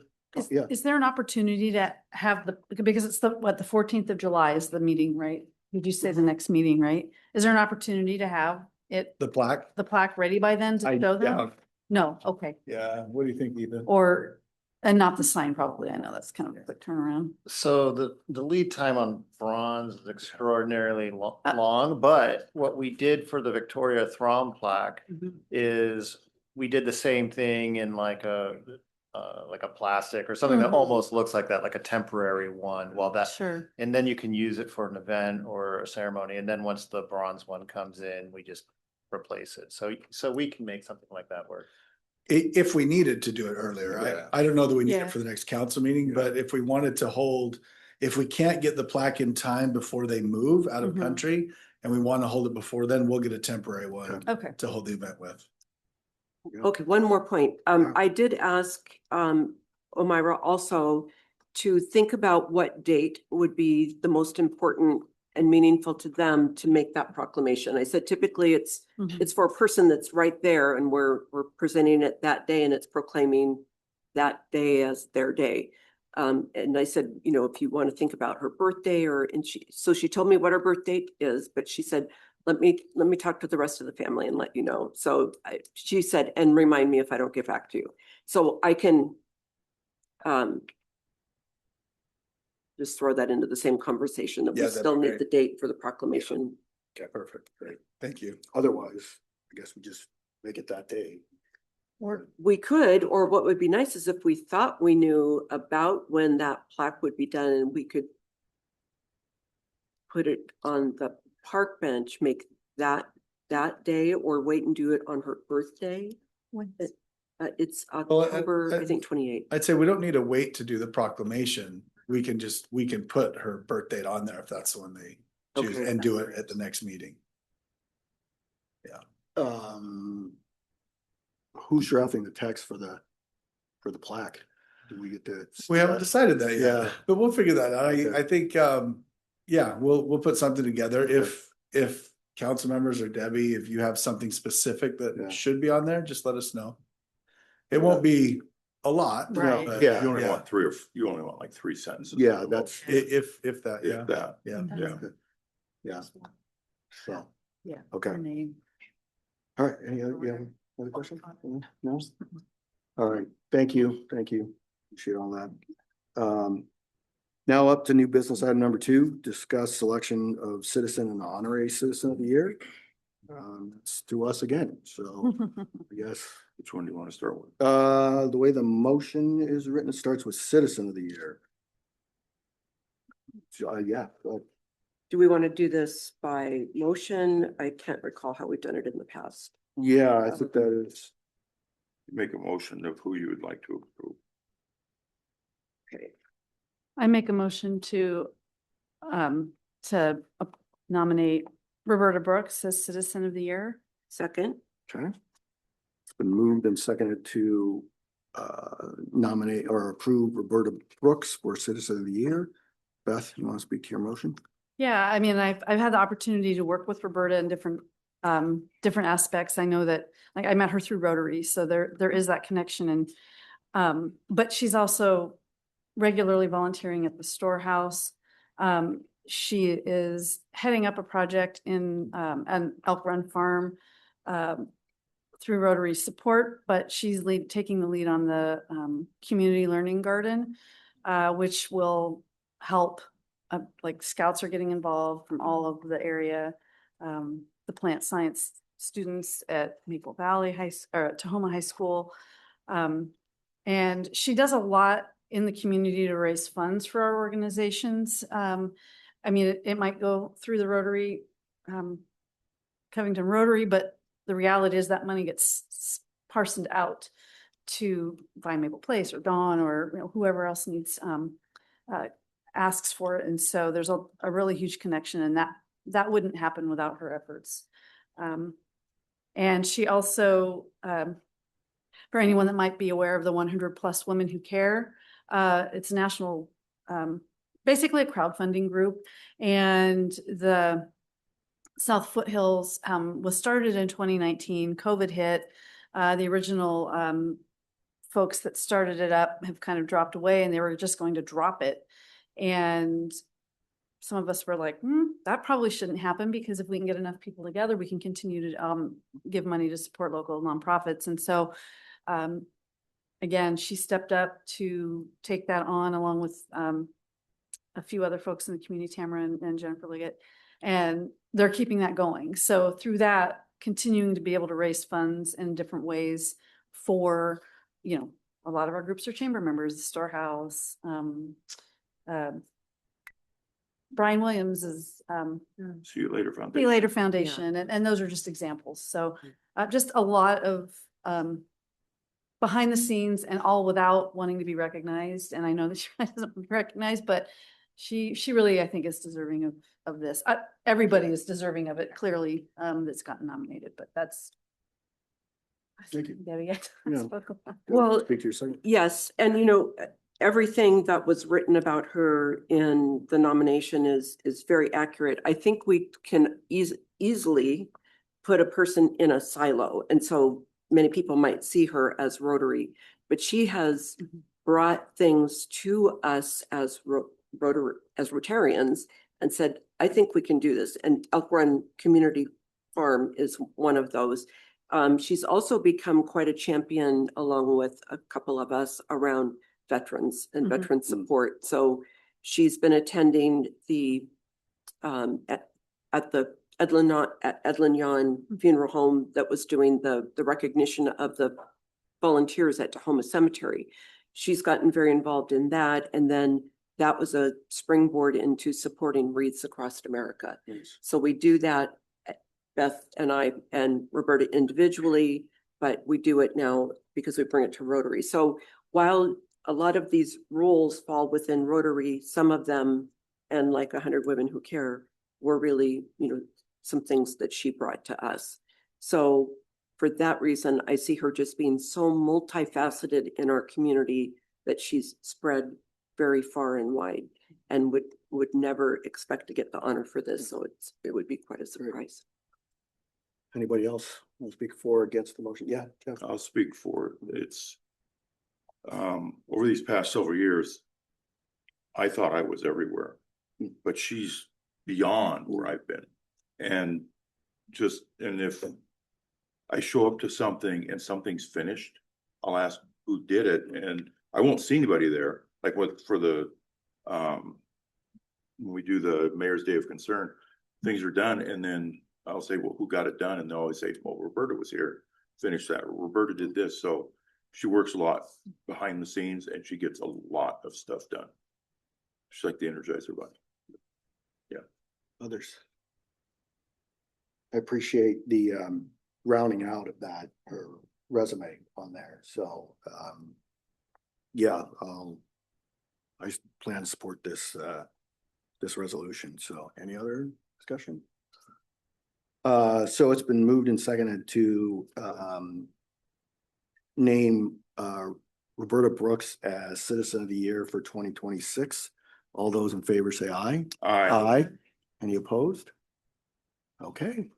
Yeah. Is there an opportunity to have because it's the 14th of July is the meeting, right? Did you say the next meeting, right? Is there an opportunity to have The plaque? the plaque ready by then to I show them? doubt. No, okay. Yeah, what do you think, Ethan? And not the sign probably. I know that's kind of a quick turnaround. So the lead time on bronze is extraordinarily long, but what we did for the Victoria Throm plaque is we did the same thing in like a plastic or something that Mhm. almost looks like that, like a temporary one, while that, Sure. and then you can use it for an event or a ceremony. And then once the bronze one comes in, we just replace it. So we can make something like that work. If we needed to do it earlier, Yeah. I don't know that we need Yeah. it for the next council meeting, but if we wanted to hold, if we can't get the plaque in time before they move out of Mhm. country and we want to hold it before then, we'll get a temporary one Okay. to hold the event with. Okay, one more point. I did ask Omira also to think about what date would be the most important and meaningful to them to make that proclamation. I said typically it's Mhm. for a person that's right there and we're presenting it that day and it's proclaiming that day as their day. And I said, if you want to think about her birthday and she told me what her birth date is, but she said, let me talk to the rest of the family and let you know. So she said, and remind me if I don't get back to you. So I can, just throw that into the same conversation that we Yeah, that'd still be need great. the date for the proclamation. Okay, perfect. Great. Thank you. Otherwise, I guess we just make it that day. Or we could, or what would be nice is if we thought we knew about when that plaque would be done and we could put it on the park bench, make that day, or wait and do it on her birthday. It's October, I think 28th. I'd say we don't need to wait to do the proclamation. We can put her birth date on there if that's the one they choose Okay. and do it at the next meeting. Who's drafting the text for the plaque? Do we get to? We haven't decided that Yeah. yet, but we'll figure that out. Okay. I think, yeah, we'll put something together. If council members or Debbie, if you have something specific Yeah. that should be on there, just let us know. It won't be a lot. Right. but Yeah. You only yeah. want you only want like 3 sentences. Yeah, that's, If that, yeah, If that, yeah. yeah. yeah. So, Yeah. okay. Her name. All right. Any other questions? No? All right. Thank you. Appreciate all that. Now up to new business item number 2, discuss selection of citizen and honorary citizen of the year. It's to us again, so I guess, Which one do you want to start with? the way the motion is written, it starts with citizen of the year. So, yeah, Do we want to do this by motion? I can't recall how we've done it in the past. yeah, I think that is, Make a motion of who you would like to approve. Okay. I make a motion to nominate Roberta Brooks as Citizen of the Year. Second, okay. It's been moved and seconded to nominate or approve Roberta Brooks for citizen of the year. Beth, you want to speak to your motion? Yeah, I mean, I've had the opportunity to work with Roberta in different aspects. I know that, like, I met her through Rotary, so there is that connection, and but she's also regularly volunteering at the storehouse. She is heading up a project in an Elk Run farm through Rotary support, but she's taking the lead on the community learning garden, which will help. Like scouts are getting involved from all over the area. The plant science students at Maple Valley or Tahoma High School. And she does a lot in the community to raise funds for our organizations. I mean, it might go through the Rotary, Covington Rotary, but the reality is that money gets parsoned out to Vine Maple Place or Dawn or whoever else needs asks for it. And so there's a really huge connection, and that wouldn't happen without her efforts. And she also, for anyone that might be aware of the 100+ Women Who Care, it's a national, basically a crowdfunding group. And the South Foothills was started in 2019. COVID hit. The original folks that started it up have kind of dropped away, and they were just going to drop it. And some of us were like, that probably shouldn't happen, because if we can get enough people together, we can continue to give money to support local nonprofits. And so, again, she stepped up to take that on, along with a few other folks in the community, Tamara and Jennifer Liggett, and they're keeping that going. So through that, continuing to be able to raise funds in different ways for, a lot of our groups are chamber members, the Storehouse, Brian Williams is See You Later Foundation. See You Later Foundation, and those are just examples. So just a lot of behind the scenes, and all without wanting to be recognized. And I know that she doesn't be recognized, but she really, I think, is deserving of this. Everybody is deserving of it, clearly, that's gotten nominated, but that's. Thank you. Debbie, I Yeah. spoke a lot. Well, Speak to your second. yes, and everything that was written about her in the nomination is very accurate. I think we can easily put a person in a silo, and so many people might see her as Rotary, but she has brought things to us as Rotarians and said, I think we can do this. And Elk Run Community Farm is one of those. She's also become quite a champion, along with a couple of us, around veterans and veteran support. So she's been attending the at the Edlin Funeral Home that was doing the recognition of the volunteers at Tahoma Cemetery. She's gotten very involved in that, and then that was a springboard into supporting Wreaths Across America. Yes. So we do that, Beth and I and Roberta individually, but we do it now because we bring it to Rotary. So while a lot of these roles fall within Rotary, some of them, and like 100 Women Who Care, were really, some things that she brought to us. So for that reason, I see her just being so multifaceted in our community that she's spread very far and wide, and would never expect to get the honor for this. So it would be quite a surprise. Anybody else want to speak for or against the motion? Yeah, Jeff. I'll speak for it. It's over these past several years, I thought I was everywhere, but she's beyond where I've been. And if I show up to something and something's finished, I'll ask who did it, and I won't see anybody there. Like for the when we do the Mayor's Day of Concern, things are done, and then I'll say, well, who got it done? And they'll always say, well, Roberta was here, finished that. Roberta did this. So she works a lot behind the scenes, and she gets a lot of stuff done. She's like the Energizer Bunny. Yeah. Others. I appreciate the rounding out of that, her resume on there. So yeah, I plan to support this this resolution. So any other discussion? So it's been moved and seconded to name Roberta Brooks as Citizen of the Year for 2026. All those in favor say aye. Aye. Any opposed? Okay.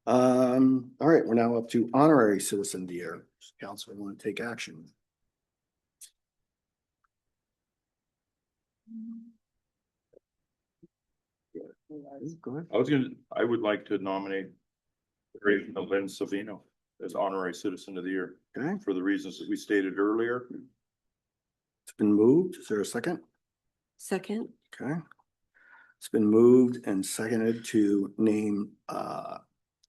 All right, we're now up to Honorary Citizen of the Year. Council, we want to take action. Go ahead. I would like to nominate Lynn Savino as Honorary Citizen of the Year. Okay. For the reasons that we stated earlier. It's been moved. Is there a second? Second. Okay. It's been moved and seconded to name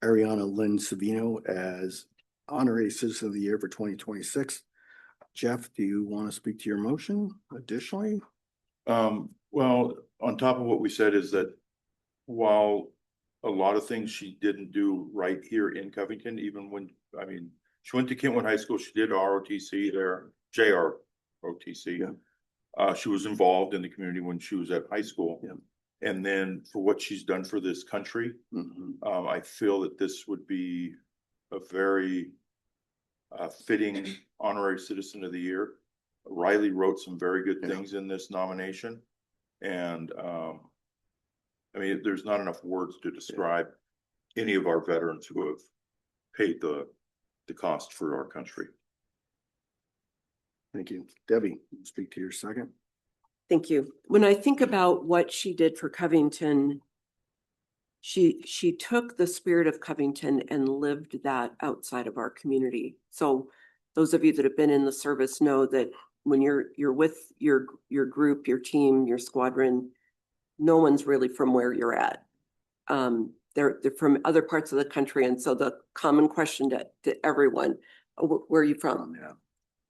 Ariana Lynn Savino as Honorary Citizen of the Year for 2026. Jeff, do you want to speak to your motion additionally? Well, on top of what we said is that while a lot of things she didn't do right here in Covington, even when, she went to Kentwood High School, she did ROTC there, JROTC. Yeah. She was involved in the community when she was at high school. Yeah. And then for what she's done for this country, I feel that this would be a very fitting Honorary Citizen of the Year. Riley wrote some very good things in this nomination. And there's not enough words to describe any of our veterans who have paid the cost for our country. Thank you. Debbie, speak to your second. Thank you. When I think about what she did for Covington, she took the spirit of Covington and lived that outside of our community. So those of you that have been in the service know that when you're with your group, your team, your squadron, no one's really from where you're at. They're from other parts of the country. And so the common question to everyone, where are you from? Yeah.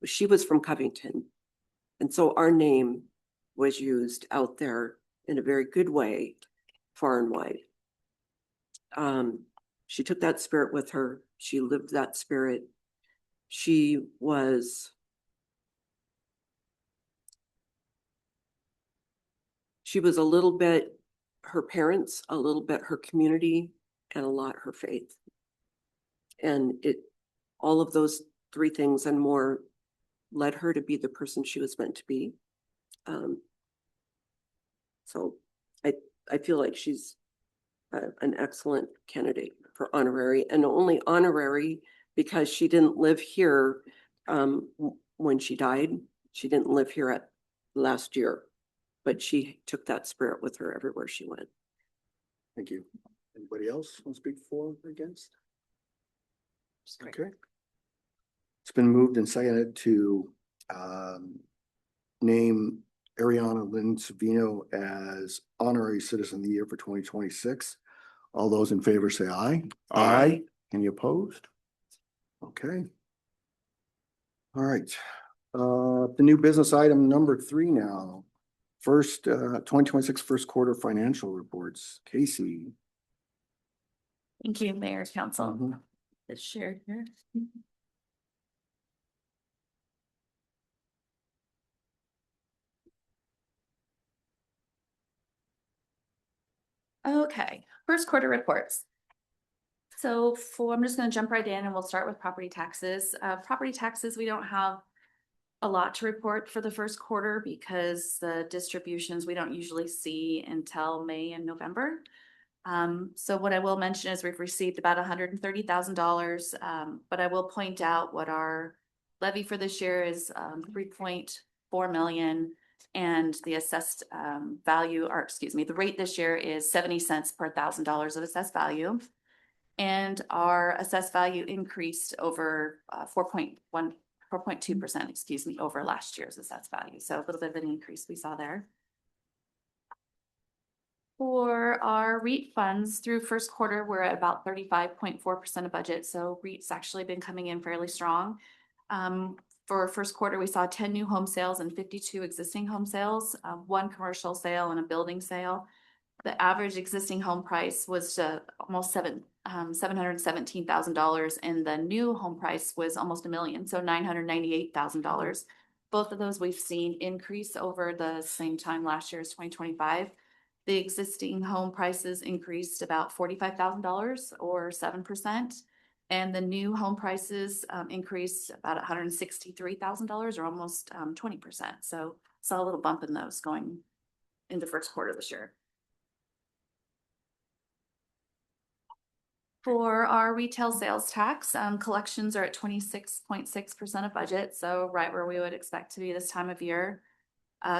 She was from Covington. And so our name was used out there in a very good way, far and wide. She took that spirit with her. She lived that spirit. She was a little bit her parents, a little bit her community, and a lot her faith. And all of those three things and more led her to be the person she was meant to be. So I feel like she's an excellent candidate for honorary, and only honorary because she didn't live here when she died. She didn't live here last year, but she took that spirit with her everywhere she went. Thank you. Anybody else want to speak for or against? Okay. It's been moved and seconded to name Ariana Lynn Savino as Honorary Citizen of the Year for 2026. All those in favor say aye. Aye. Any opposed? Okay. All right. The new business item number 3 now. First, 2026 first quarter financial reports. Casey. Thank you, Mayor, Council. Mhm. It's shared here. Okay, first quarter reports. So I'm just gonna jump right in and we'll start with property taxes. Property taxes, we don't have a lot to report for the first quarter because the distributions we don't usually see until May and November. So what I will mention is we've received about $130,000, but I will point out what our levy for this year is 3.4 million, and the assessed value, or excuse me, the rate this year is 70 cents per $1,000 of assessed value. And our assessed value increased over 4.2%, excuse me, over last year's assessed value. So a little bit of an increase we saw there. For our REIT funds through first quarter, we're at about 35.4% of budget. So REIT's actually been coming in fairly strong. For first quarter, we saw 10 new home sales and 52 existing home sales, 1 commercial sale and a building sale. The average existing home price was almost $717,000, and the new home price was almost $1 million, so $998,000. Both of those we've seen increase over the same time last year as 2025. The existing home prices increased about $45,000 or 7%. And the new home prices increased about $163,000 or almost 20%. So saw a little bump in those going into first quarter this year. For our retail sales tax, collections are at 26.6% of budget. So right where we would expect to be this time of year.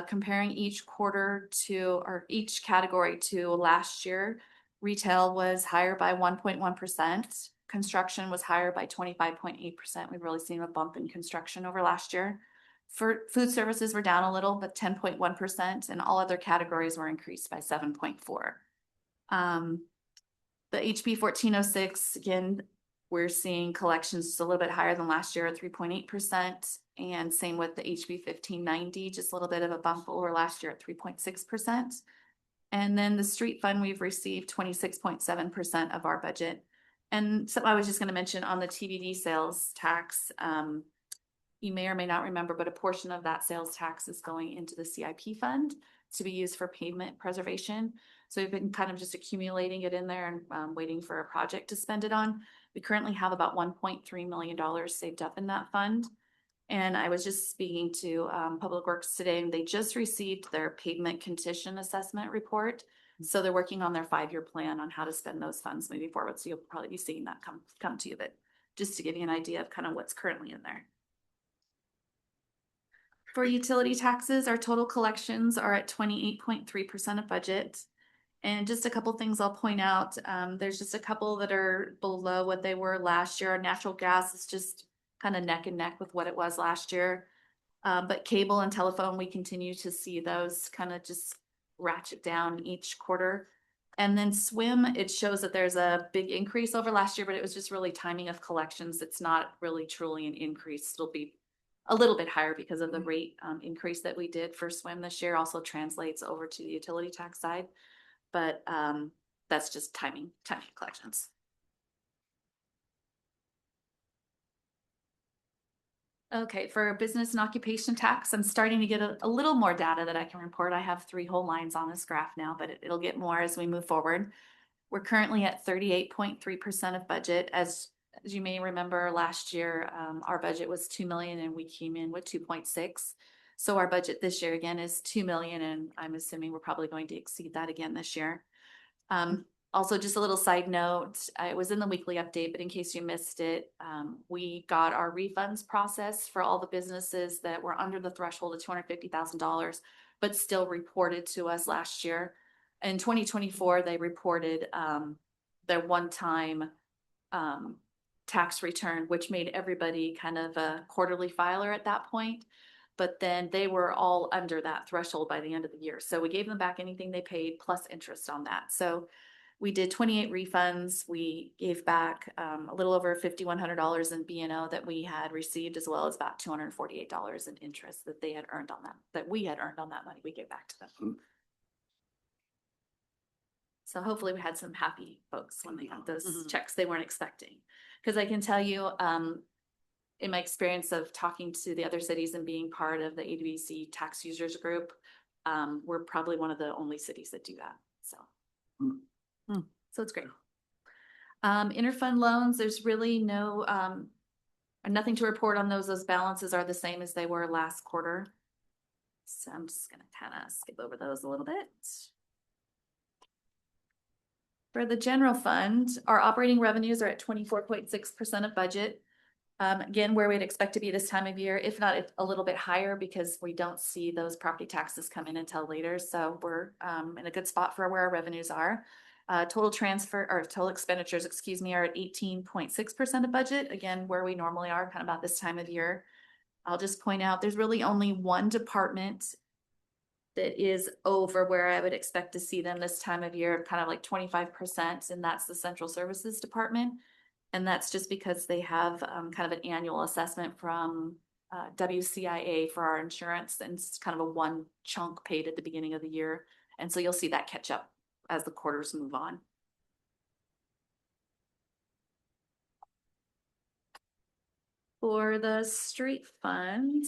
Comparing each quarter to, or each category to last year, retail was higher by 1.1%. Construction was higher by 25.8%. We've really seen a bump in construction over last year. For food services, we're down a little, but 10.1%, and all other categories were increased by 7.4%. The HB 1406, again, we're seeing collections just a little bit higher than last year at 3.8%. And same with the HB 1590, just a little bit of a bump over last year at 3.6%. And then the street fund, we've received 26.7% of our budget. And so I was just going to mention on the TBD sales tax, you may or may not remember, but a portion of that sales tax is going into the CIP fund to be used for pavement preservation. So we've been kind of just accumulating it in there and waiting for a project to spend it on. We currently have about $1.3 million saved up in that fund. And I was just speaking to Public Works today, and they just received their pavement condition assessment report. So they're working on their 5-year plan on how to spend those funds moving forward. So you'll probably be seeing that come to you, but just to give you an idea of kind of what's currently in there. For utility taxes, our total collections are at 28.3% of budget. And just a couple things I'll point out. There's just a couple that are below what they were last year. Our natural gas is just kind of neck and neck with what it was last year. But cable and telephone, we continue to see those kind of just ratchet down each quarter. And then swim, it shows that there's a big increase over last year, but it was just really timing of collections. It's not really truly an increase. It'll be a little bit higher because of the rate increase that we did for swim this year also translates over to the utility tax side. But that's just timing collections. Okay, for business and occupation tax, I'm starting to get a little more data that I can report. I have 3 whole lines on this graph now, but it'll get more as we move forward. We're currently at 38.3% of budget. As you may remember, last year, our budget was 2 million and we came in with 2.6. So our budget this year again is 2 million, and I'm assuming we're probably going to exceed that again this year. Also, just a little side note, it was in the weekly update, but in case you missed it, we got our refunds processed for all the businesses that were under the threshold of $250,000, but still reported to us last year. In 2024, they reported their one-time tax return, which made everybody kind of a quarterly filer at that point. but then they were all under that threshold by the end of the year. So we gave them back anything they paid plus interest on that. So we did 28 refunds. We gave back a little over $5,100 in B&O that we had received, as well as about $248 in interest that they had earned on that we had earned on that money we gave back to them. So hopefully we had some happy folks when they got those checks they weren't expecting. Because I can tell you, in my experience of talking to the other cities and being part of the ADVC tax users group, we're probably one of the only cities that do that. So. So it's great. Interfund loans, there's really nothing to report on those. Those balances are the same as they were last quarter. So I'm just gonna kind of skip over those a little bit. For the general fund, our operating revenues are at 24.6% of budget. Again, where we'd expect to be this time of year, if not a little bit higher, because we don't see those property taxes come in until later. So we're in a good spot for where our revenues are. Total expenditures, excuse me, are at 18.6% of budget. Again, where we normally are, kind of about this time of year. I'll just point out, there's really only one department that is over where I would expect to see them this time of year, kind of like 25%, and that's the Central Services Department. And that's just because they have kind of an annual assessment from WCIA for our insurance, and it's kind of a one chunk paid at the beginning of the year. And so you'll see that catch up as the quarters move on. For the street fund,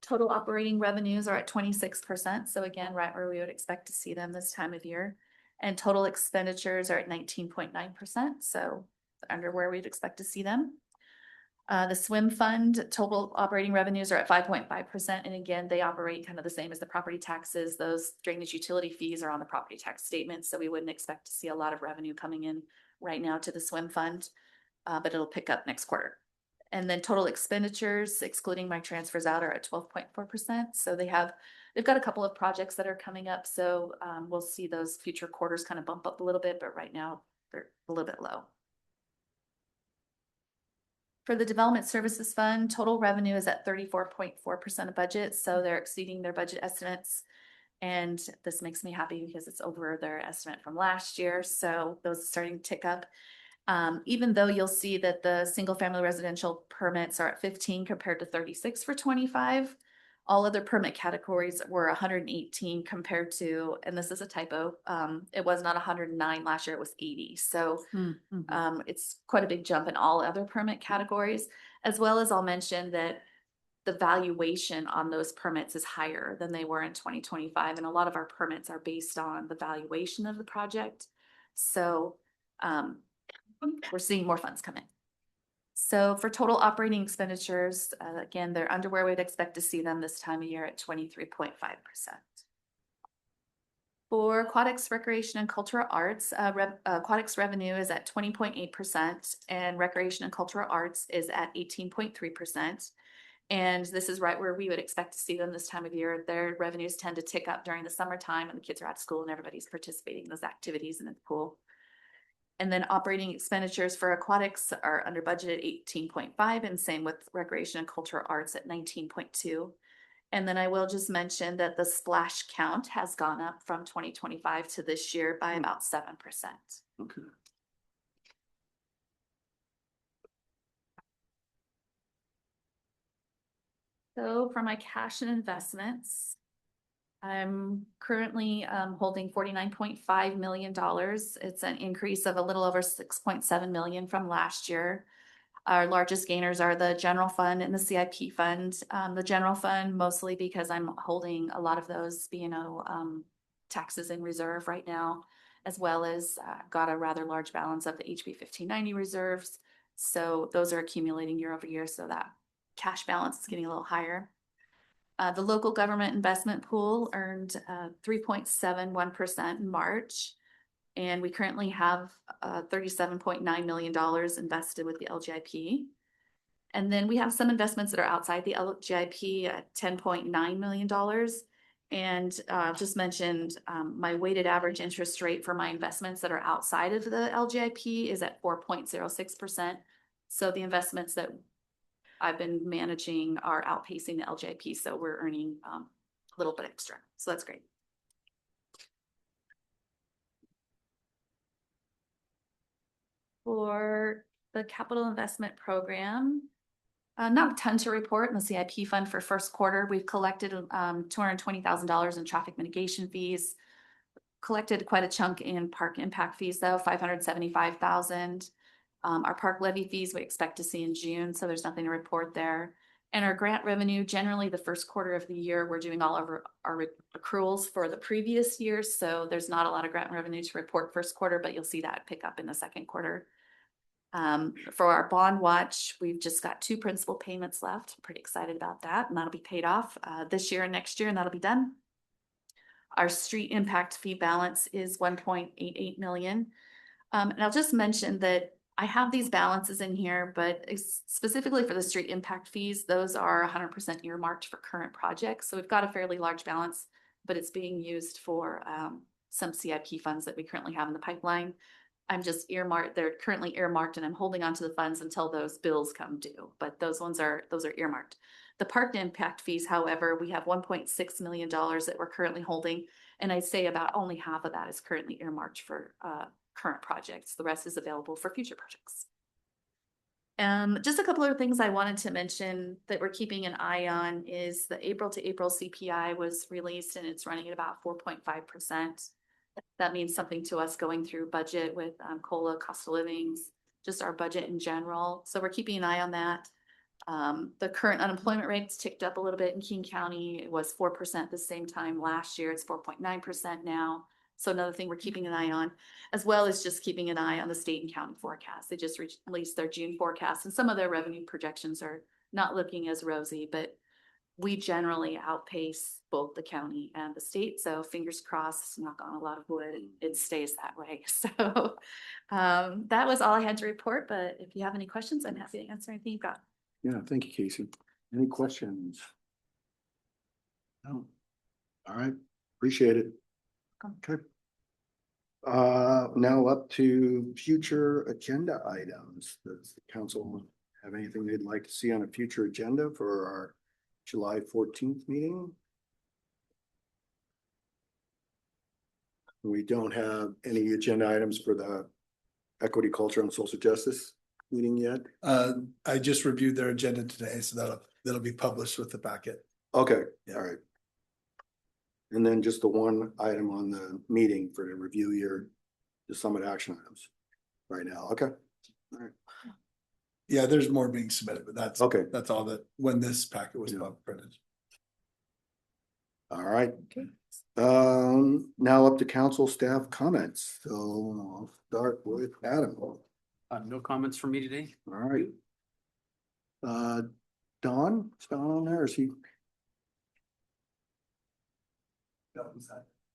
total operating revenues are at 26%. So again, right where we would expect to see them this time of year. And total expenditures are at 19.9%. So under where we'd expect to see them. The swim fund, total operating revenues are at 5.5%. And again, they operate kind of the same as the property taxes. Those drainage utility fees are on the property tax statement. So we wouldn't expect to see a lot of revenue coming in right now to the swim fund, but it'll pick up next quarter. And then total expenditures, excluding my transfers out, are at 12.4%. So they've got a couple of projects that are coming up. So we'll see those future quarters kind of bump up a little bit, but right now they're a little bit low. For the Development Services Fund, total revenue is at 34.4% of budget. So they're exceeding their budget estimates. And this makes me happy because it's over their estimate from last year. So those are starting to tick up. Even though you'll see that the single family residential permits are at 15 compared to 36 for 25, all other permit categories were 118 compared to, and this is a typo, it was not 109 last year, it was 80. So it's quite a big jump in all other permit categories, as well as I'll mention that the valuation on those permits is higher than they were in 2025. And a lot of our permits are based on the valuation of the project. So we're seeing more funds come in. So for total operating expenditures, again, they're under where we'd expect to see them this time of year at 23.5%. For aquatics, recreation, and cultural arts, aquatics revenue is at 20.8%, and recreation and cultural arts is at 18.3%. And this is right where we would expect to see them this time of year. Their revenues tend to tick up during the summertime and the kids are at school and everybody's participating in those activities in the pool. And then operating expenditures for aquatics are under budget at 18.5, and same with recreation and cultural arts at 19.2. And then I will just mention that the splash count has gone up from 2025 to this year by about 7%. Okay. So for my cash and investments, I'm currently holding $49.5 million. It's an increase of a little over 6.7 million from last year. Our largest gainers are the general fund and the CIP fund. The general fund, mostly because I'm holding a lot of those taxes in reserve right now, as well as got a rather large balance of the HB 1590 reserves. So those are accumulating year over year. So that cash balance is getting a little higher. The local government investment pool earned 3.71% in March, and we currently have $37.9 million invested with the LGIP. And then we have some investments that are outside the LGIP at $10.9 million. And just mentioned my weighted average interest rate for my investments that are outside of the LGIP is at 4.06%. So the investments that I've been managing our outpacing the LJP, so we're earning a little bit extra. So that's great. For the capital investment program, not a ton to report in the CIP fund for first quarter. We've collected $220,000 in traffic mitigation fees. Collected quite a chunk in park impact fees though, $575,000. Our park levy fees we expect to see in June, so there's nothing to report there. And our grant revenue, generally the first quarter of the year, we're doing all of our accruals for the previous year, so there's not a lot of grant revenue to report first quarter, but you'll see that pick up in the second quarter. For our bond watch, we've just got 2 principal payments left. I'm pretty excited about that, and that'll be paid off this year and next year, and that'll be done. Our street impact fee balance is 1.88 million. And I'll just mention that I have these balances in here, but specifically for the street impact fees, those are 100% earmarked for current projects. So we've got a fairly large balance, but it's being used for some CIP funds that we currently have in the pipeline. I'm just earmarked, they're currently earmarked, and I'm holding on to the funds until those bills come due, but those are earmarked. The park impact fees, however, we have $1.6 million that we're currently holding, and I'd say about only half of that is currently earmarked for current projects. The rest is available for future projects. Just a couple of things I wanted to mention that we're keeping an eye on is the April to April CPI was released, and it's running at about 4.5%. That means something to us going through budget with COLA, cost of livings, just our budget in general. So we're keeping an eye on that. The current unemployment rates ticked up a little bit in King County. It was 4% the same time last year. It's 4.9% now. So another thing we're keeping an eye on, as well as just keeping an eye on the state and county forecast. They just released their June forecast, and some of their revenue projections are not looking as rosy, but we generally outpace both the county and the state. So fingers crossed, knock on a lot of wood, it stays that way. So that was all I had to report, but if you have any questions, I'm happy to answer anything you've got. Yeah, thank you, Casey. Any questions? No. All right, appreciate it. Okay. Now up to future agenda items. Does the council have anything they'd like to see on a future agenda for our July 14th meeting? We don't have any agenda items for the Equity, Culture, and Social Justice meeting yet. I just reviewed their agenda today, so that'll be published with the packet. Okay, Yeah. all right. And then just the one item on the meeting for the review your summit action items right now. Okay. All right. Yeah, there's more being submitted, but that's Okay. That's all that when this packet was Yeah. printed. All right. Okay. Now up to council staff comments. So I'll start with Adam. No comments from me today. All right. Don, is Don on there? Is he? No,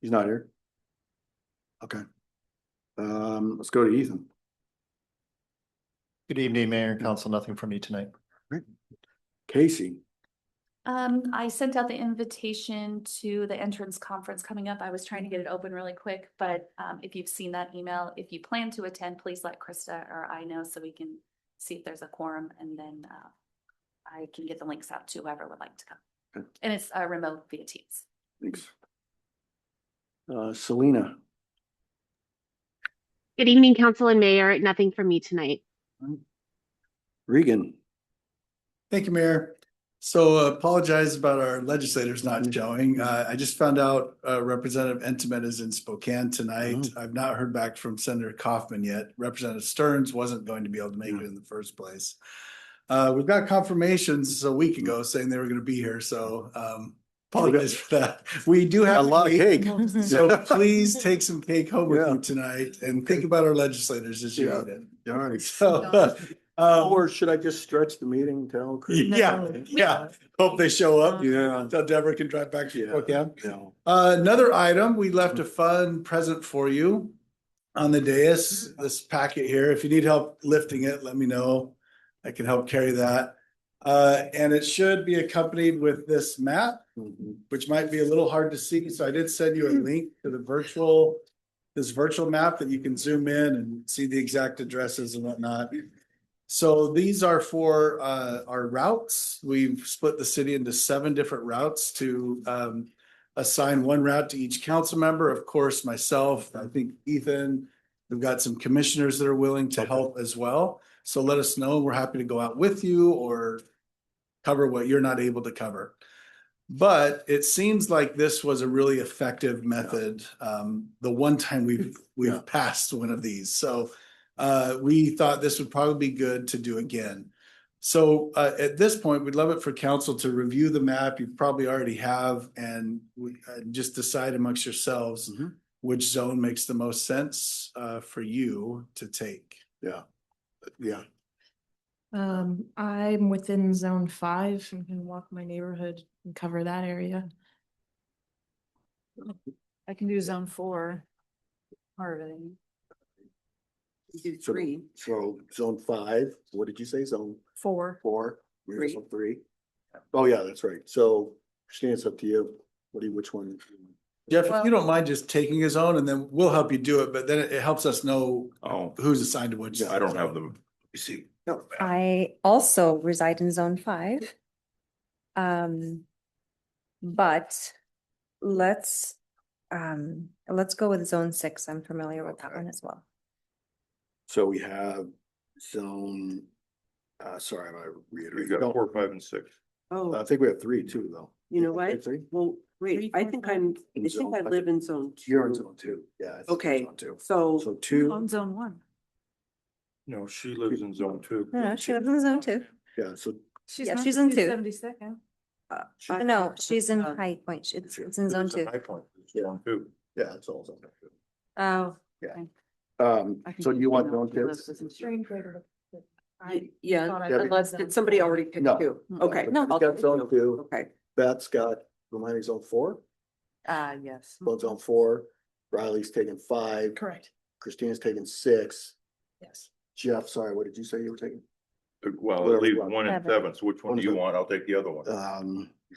He's not here. Okay. Let's go to Ethan. Good evening, Mayor and Council. Nothing from me tonight. Right. Casey. I sent out the invitation to the entrance conference coming up. I was trying to get it open really quick, but if you've seen that email, if you plan to attend, please let Krista or I know so we can see if there's a quorum, and then I can get the links out to whoever would like to come. Okay. And it's remote via Teams. Thanks. Selena. Good evening, Council and Mayor. Nothing from me tonight. Regan. Thank you, Mayor. So apologize about our legislators not showing. I just found out Representative Entenmann is in Spokane tonight. I've not heard back from Senator Kaufman yet. Representative Stearns wasn't going to be able to make it in the first place. We've got confirmations a week ago saying they were going to be here, so apologize for that. We do have a lot of cake. So please take some cake home with you tonight and think about our legislators as you eat it. All right. So, or should I just stretch the meeting till Chris? Yeah. Hope they show up. Yeah. Until Deborah can drive back to Spokane. Yeah. Another item, we left a fun present for you on the dais, this packet here. If you need help lifting it, let me know. I can help carry that. And it should be accompanied with this map, which might be a little hard to see. So I did send you a link to this virtual map that you can zoom in and see the exact addresses and whatnot. So these are for our routes. We've split the city into 7 different routes to assign one route to each council member. Of course, myself, I think Ethan, we've got some commissioners that are willing to help as well. So let us know. We're happy to go out with you or cover what you're not able to cover. But it seems like this was a really effective method. The one time we've passed one of these. So we thought this would probably be good to do again. So at this point, we'd love it for council to review the map. You probably already have, and just decide amongst yourselves which zone makes the most sense for you to take. Yeah. Yeah. I'm within zone 5 and can walk my neighborhood and cover that area. I can do zone 4. Harvey. Do 3. So zone 5, what did you say? Zone 4. 4? You're 3. zone 3? Oh, yeah, that's right. So Christine, it's up to you. Which one? Jeff, if you don't mind just taking his own and then we'll help you do it, but then it helps us know who's assigned to which. I don't have them. You see. No. I also reside in zone 5. But let's go with zone 6. I'm familiar with that one as well. So we have zone, sorry, I reiterate. You got 4, 5, and 6. Oh, I think we have 3 too, though. you know what? 3? Well, wait, 3, I 4, think 5. I think I live in zone 2. You're in zone 2. Yeah. I think you're Okay, in zone 2. so So 2, On zone 1. No, she lives in zone 2. No, she lives in zone 2. yeah, so Yeah, she's in 2. 72nd. No, she's in High Point. It's in zone 2. High Point, it's zone 2. yeah, it's all zone 2. Oh, So do you want zone 2? yeah, Debbie? unless, did somebody already pick No. 2? Okay. No. I'll Got take zone 2. Okay. Beth's got, remind me, zone 4? Yes. Zone 4. Riley's taking 5. Correct. Christina's taking 6. Yes. Jeff, sorry, what did you say you were taking? Well, Whatever it leaves you want. 1 and 7. So which one do you want? I'll take the other one.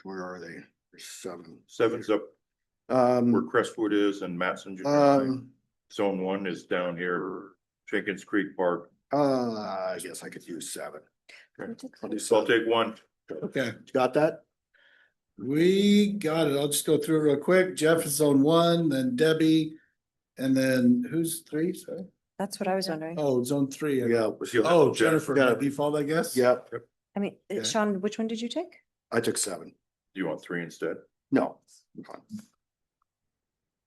Where are they? There's 7. 7's up where Um, Crestwood is and Matson. Zone 1 is down here, Jenkins Creek Park. I guess I could use 7. I'll do So I'll 7. take 1. Okay, Got that? we got it. I'll just go through it real quick. Jeff is zone 1, then Debbie, and then who's 3? Sorry. that's what I was wondering. Oh, zone 3. Yeah. Oh, Jennifer, Yeah. by default, I guess. Yep. I mean, Okay. Sean, which one did you take? I took 7. Do you want 3 instead? No. I'm fine.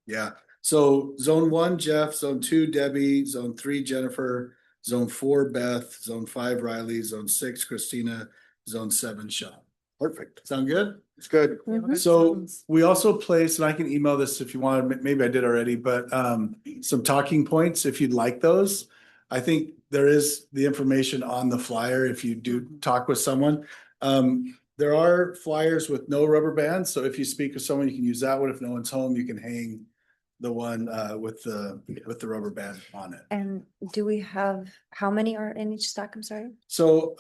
Yeah, so zone 1, Jeff, zone 2, Debbie, zone 3, Jennifer, zone 4, Beth, zone 5, Riley, zone 6, Christina, zone 7, Sean. Perfect. Sound good? It's good. So we also placed, and I can email this if you want, maybe I did already, but some talking points if you'd like those. I think there is the information on the flyer if you do talk with someone. There are flyers with no rubber bands, so if you speak with someone, you can use that one. If no one's home, you can hang the one with the rubber band on it. And do we have, how many are in each stack? I'm sorry. So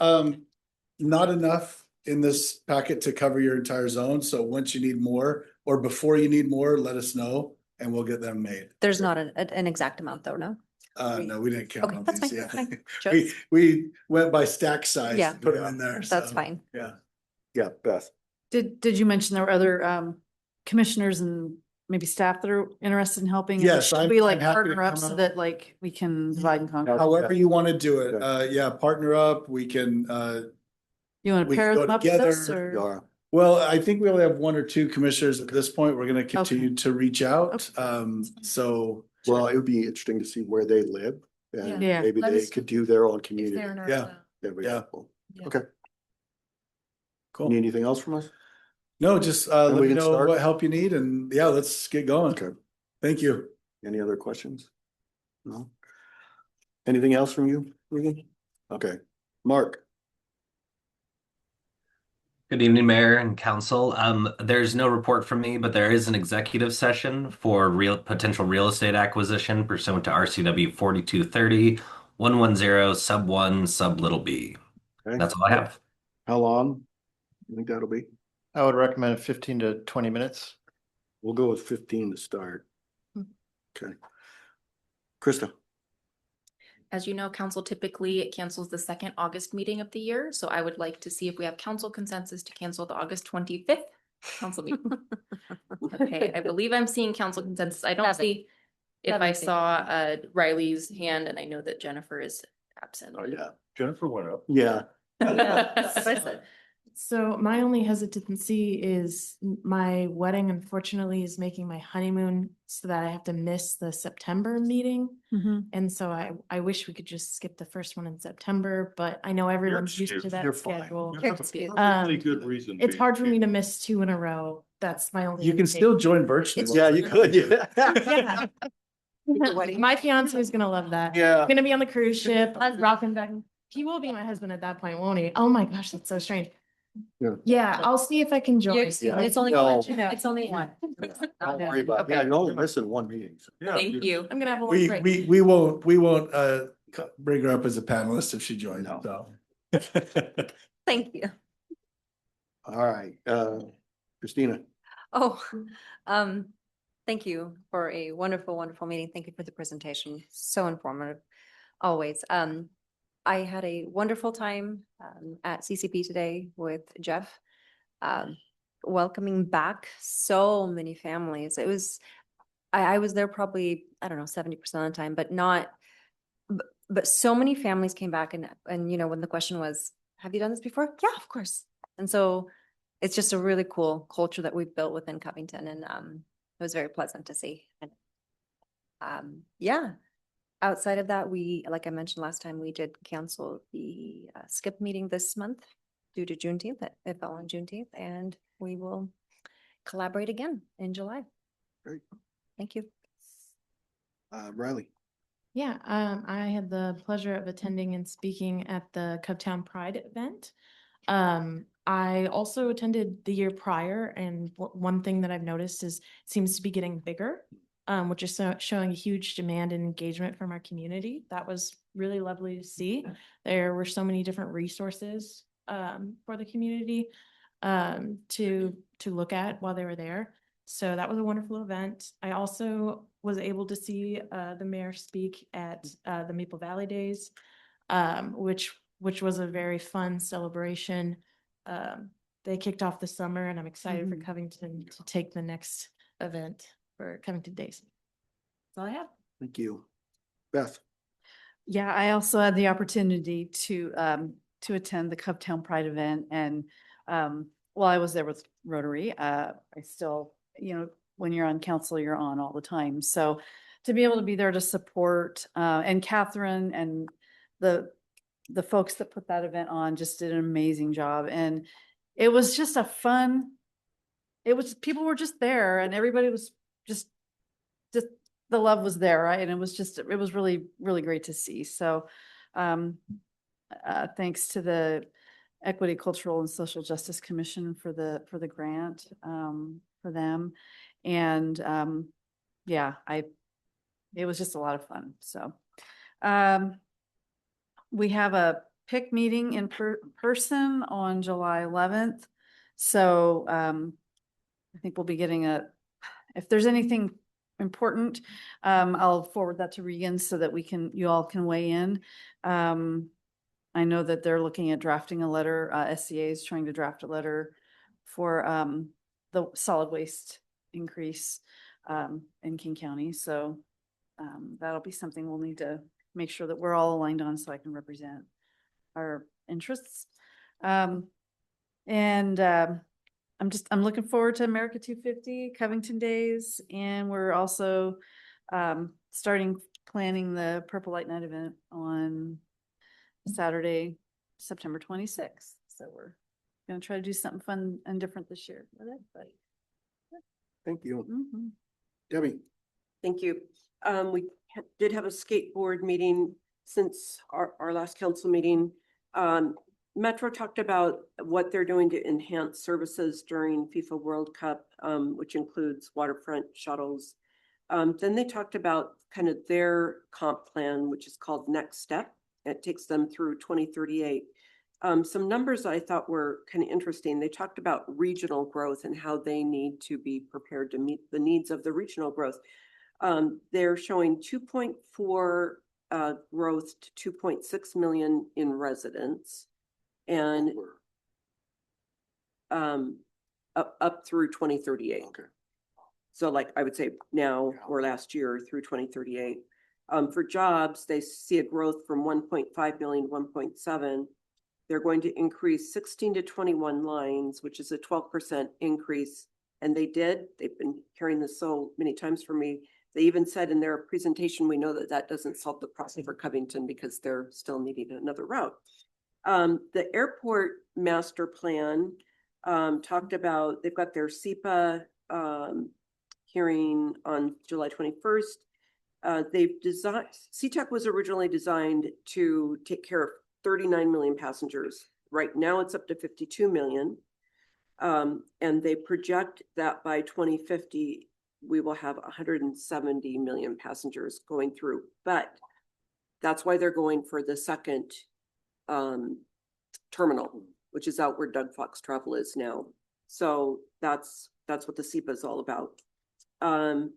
not enough in this packet to cover your entire zone. So once you need more, or before you need more, let us know and we'll get them made. There's not an exact amount though, no? No, we didn't count Okay, on that's these, fine, yeah. fine. We went by stack size, Yeah. and put them in there. That's so, fine. Yeah. Yeah, Beth. Did you mention there were other commissioners and maybe staff that are interested in helping? Yes, Should I'm- we like I'm happy to partner up come so out. that like we can divide and conquer? However you want to do it. Yeah, partner up. We can, You want to we pair go them up with us together. or? Yeah. well, I think we only have 1 or 2 commissioners at this point. We're going to continue to reach out. So Well, it would be interesting to see where they live. And Yeah. maybe Let they us- could do their own community. Yeah. That'd be Yeah. helpful. Yeah. Okay. cool. Need anything else from us? No, just And let we me can know start? what help you need and yeah, let's get going. Okay. Thank you. Any other questions? No? Anything else from you, Regan? Okay. Mark? Good evening, Mayor and Council. There's no report from me, but there is an executive session for potential real estate acquisition pursuant to RCW 4230-110 sub 1 sub little b. Okay. That's all I have. How long? You think that'll be? I would recommend 15 to 20 minutes. We'll go with 15 to start. Okay. Krista? As you know, council typically cancels the second August meeting of the year, so I would like to see if we have council consensus to cancel the August 25th council meeting. Okay, I believe I'm seeing council consensus. I don't see if I saw Riley's hand, and I know that Jennifer is absent. Oh, yeah. Jennifer went up. Yeah. Yeah, that's what I said. So my only hesitancy is my wedding unfortunately is making my honeymoon so that I have to miss the September meeting. And so I wish we could just skip the first one in September, but I know everyone's used to excused. that You're fine. schedule. You have a You're perfectly good reason. It's to hard for me be- to miss 2 in a row. That's my only. You can hesitation. still join virtually. Yeah, you could, yeah. Yeah. My fiance is gonna love that. Yeah. I'm gonna be on the cruise ship, rocking back. He will be my husband at that point, won't he? Oh my gosh, that's so strange. Yeah. Yeah, I'll see if I can join. Yeah. It's only No. one. It's only one. Don't worry about it. Yeah, you're only missing one meeting. So. Yeah, Thank you. I'm gonna have a long We, break. we won't bring her up as a panelist if she joins, so. Thank you. All right, Christina. Oh, thank you for a wonderful, wonderful meeting. Thank you for the presentation. So informative, always. I had a wonderful time at CCP today with Jeff. Welcoming back so many families. It was, I was there probably, I don't know, 70% of the time, but not, but so many families came back and, you know, when the question was, have you done this before? Yeah, of course. And so it's just a really cool culture that we've built within Covington, and it was very pleasant to see. And yeah, outside of that, like I mentioned last time, we did cancel the skip meeting this month due to Juneteenth. It fell on Juneteenth, and we will collaborate again in July. Great. Thank you. Riley. Yeah, I had the pleasure of attending and speaking at the Covtown Pride event. I also attended the year prior, and one thing that I've noticed is it seems to be getting bigger, which is showing a huge demand and engagement from our community. That was really lovely to see. There were so many different resources for the community to look at while they were there. So that was a wonderful event. I also was able to see the mayor speak at the Maple Valley Days, which was a very fun celebration. They kicked off the summer, and I'm excited for Covington to take the next event for Covington Days. That's all I have. Thank you. Beth. Yeah, I also had the opportunity to attend the Covtown Pride event, and while I was there with Rotary, I still, you know, when you're on council, you're on all the time. So to be able to be there to support, and Catherine and the folks that put that event on just did an amazing job. And it was just people were just there, and everybody was just the love was there, right? And it was really, really great to see. So thanks to the Equity, Cultural, and Social Justice Commission for the grant for them. And yeah, it was just a lot of fun. So we have a PIC meeting in person on July 11th. So I think we'll be getting if there's anything important, I'll forward that to Regan so that you all can weigh in. I know that they're looking at drafting a letter, SCA is trying to draft a letter for the solid waste increase in King County. So that'll be something we'll need to make sure that we're all aligned on so I can represent our interests. I'm looking forward to America 250 Covington Days, and we're also starting planning the Purple Light Night event on Saturday, September 26th. So we're going to try to do something fun and different this year with everybody. Thank you. Mhm. Debbie. Thank you. We did have a skateboard meeting since our last council meeting. Metro talked about what they're doing to enhance services during FIFA World Cup, which includes waterfront shuttles. Then they talked about kind of their comp plan, which is called Next Step. It takes them through 2038. Some numbers I thought were kind of interesting. They talked about regional growth and how they need to be prepared to meet the needs of the regional growth. They're showing 2.4 growth to 2.6 million in residents. And up through 2038. Okay. So like I would say now or last year through 2038. For jobs, they see a growth from 1.5 million to 1.7. They're going to increase 16 to 21 lines, which is a 12% increase. And they've been hearing this so many times from me. They even said in their presentation, we know that that doesn't solve the problem for Covington because they're still needing another route. The airport master plan talked about, they've got their SEPA hearing on July 21st. They've designed, SeaTac was originally designed to take care of 39 million passengers. Right now it's up to 52 million. And they project that by 2050, we will have 170 million passengers going through. But that's why they're going for the second terminal, which is out where Doug Fox Travel is now. So that's what the SEPA is all about. And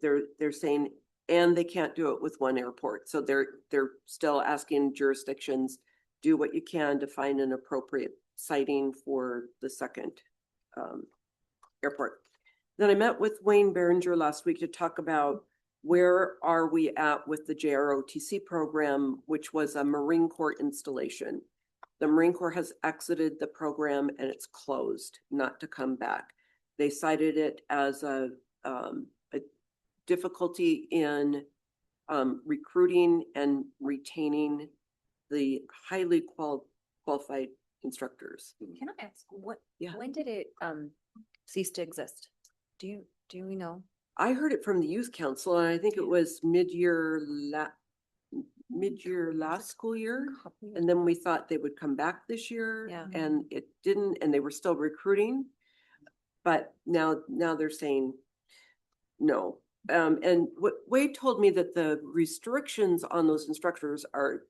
they're saying, and they can't do it with one airport. So they're still asking jurisdictions, do what you can to find an appropriate siting for the second airport. Then I met with Wayne Behringer last week to talk about where are we at with the JROTC program, which was a Marine Corps installation. The Marine Corps has exited the program and it's closed, not to come back. They cited it as a difficulty in recruiting and retaining the highly qualified instructors. Can I ask Yeah. when did it cease to exist? Do we know? I heard it from the youth council, and I think it was mid-year last school year. And then we thought they would come back this year. Yeah. And it didn't, and they were still recruiting. But now they're saying no. And what Wade told me that the restrictions on those instructors are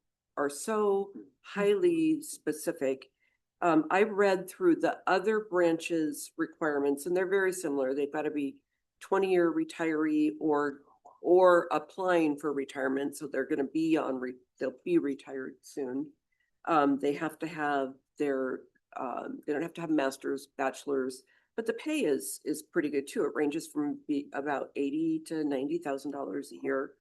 so highly specific. I read through the other branches requirements, and they're very similar. They've got to be 20-year retiree or applying for retirement. So they're going to be they'll be retired soon. They have to have they don't have to have master's, bachelor's, but the pay is pretty good too. It ranges from about $80,000 to $90,000 a year.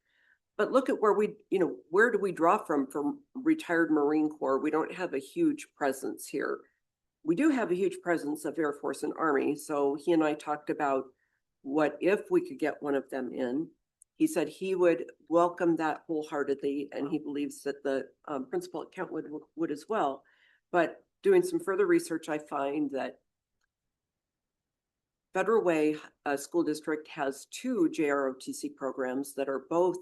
But look at where where do we draw from retired Marine Corps? We don't have a huge presence here. We do have a huge presence of Air Force and Army. So he and I talked about what if we could get one of them in. He said he would welcome that wholeheartedly, and he believes that the principal at Kentwood would as well. But doing some further research, I find that Federal Way School District has 2 JROTC programs that are both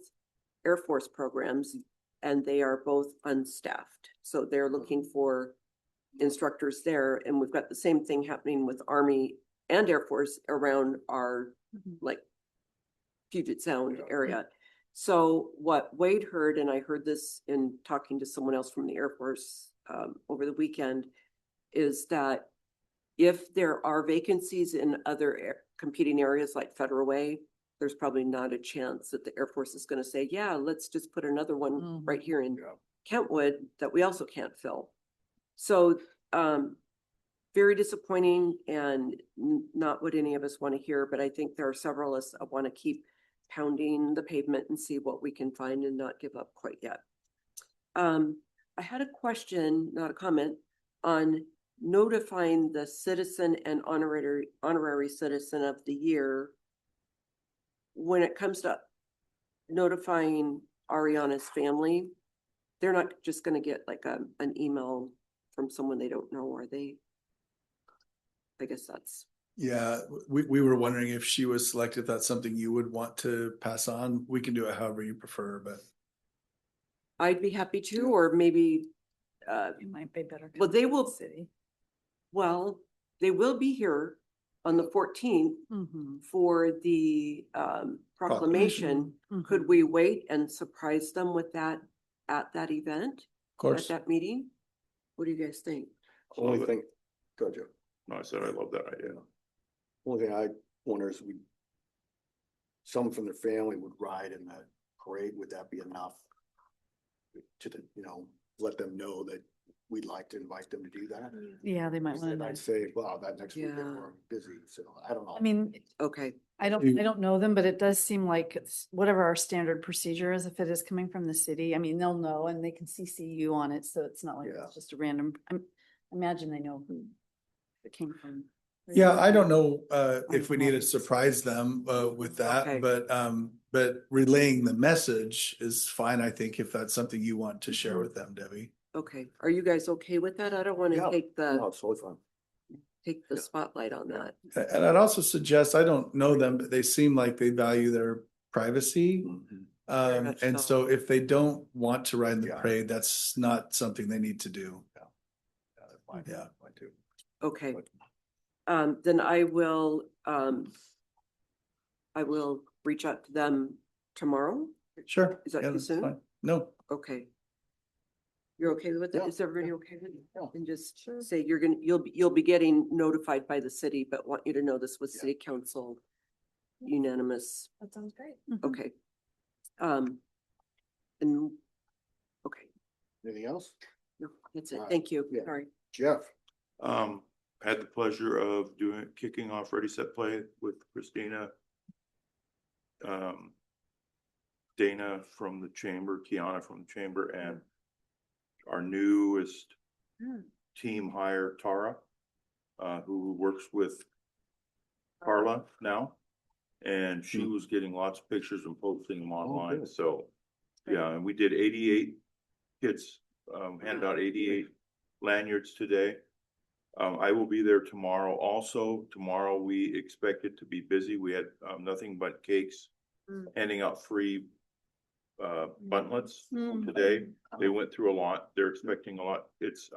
Air Force programs, and they are both unstaffed. So they're looking for instructors there. And we've got the same thing happening with Army and Air Force around our like Puget Sound area. So what Wade heard, and I heard this in talking to someone else from the Air Force over the weekend, is that if there are vacancies in other competing areas like Federal Way, there's probably not a chance that the Air Force is going to say, yeah, let's just put another one right here in Kentwood that we also can't fill. So very disappointing and not what any of us want to hear, but I think there are several of us that want to keep pounding the pavement and see what we can find and not give up quite yet. I had a question, not a comment, on notifying the citizen and honorary citizen of the year. When it comes to notifying Ariana's family, they're not just going to get like an email from someone they don't know, are they? I guess that's. Yeah, we were wondering if she was selected, if that's something you would want to pass on. We can do it however you prefer, but. I'd be happy to, or maybe. It might be better. Well, they will. City. Well, they will be here on the 14th for the proclamation. Could we wait and surprise them with that at that event? Of course. At that meeting? What do you guys think? Only thing, go ahead, Joe. No, I said I love that idea. Only thing I wonder is someone from their family would ride in that parade. Would that be enough? to the, let them know that we'd like to invite them to do that. Yeah, they might Instead, want I'd to. say, well, that next week Yeah. we're busy, so I don't know. I mean, Okay, I don't know them, but it does seem like whatever our standard procedure is, if it is coming from the city, I mean, they'll know and they can CC you on it, so it's not like Yeah. it's just a random, imagine they know who it came from. Yeah, I don't know if we need to surprise them with Okay. that, but relaying the message is fine, I think, if that's something you want to share with them, Debbie. okay. Are you guys okay with that? I don't want to Yeah. take No, the, it's totally fine. take the spotlight on that. And I'd also suggest, I don't know them, but they seem like they value their privacy. Mhm. much And so. so if they don't want to ride in the Yeah. parade, that's not something they need to do. Yeah, that's fine. Yeah. Fine too. Okay. Then I will reach out to them tomorrow. Sure. Is that Yeah, too that's soon? fine. No, Okay. You're okay with it? Yeah, Is everybody yeah, okay with it? yeah. And just say you'll be getting notified by the city, but want you to know this was Yeah. city council unanimous. That sounds great. Okay. And, okay, Anything else? no, that's it. Alright. Thank you. Yeah. Sorry. Jeff? Had the pleasure of kicking off Ready Set Play with Christina. Dana from the chamber, Kiana from the chamber, and our newest team hire, Tara, who works with Carla now. And she was getting lots of pictures and posting them online, good. so, yeah, and we did 88 kids, handed out 88 lanyards today. I will be there tomorrow also. Tomorrow we expect it to be busy. We had nothing but cakes, handing out free buntlets today. They went through a lot. They're expecting a lot. It's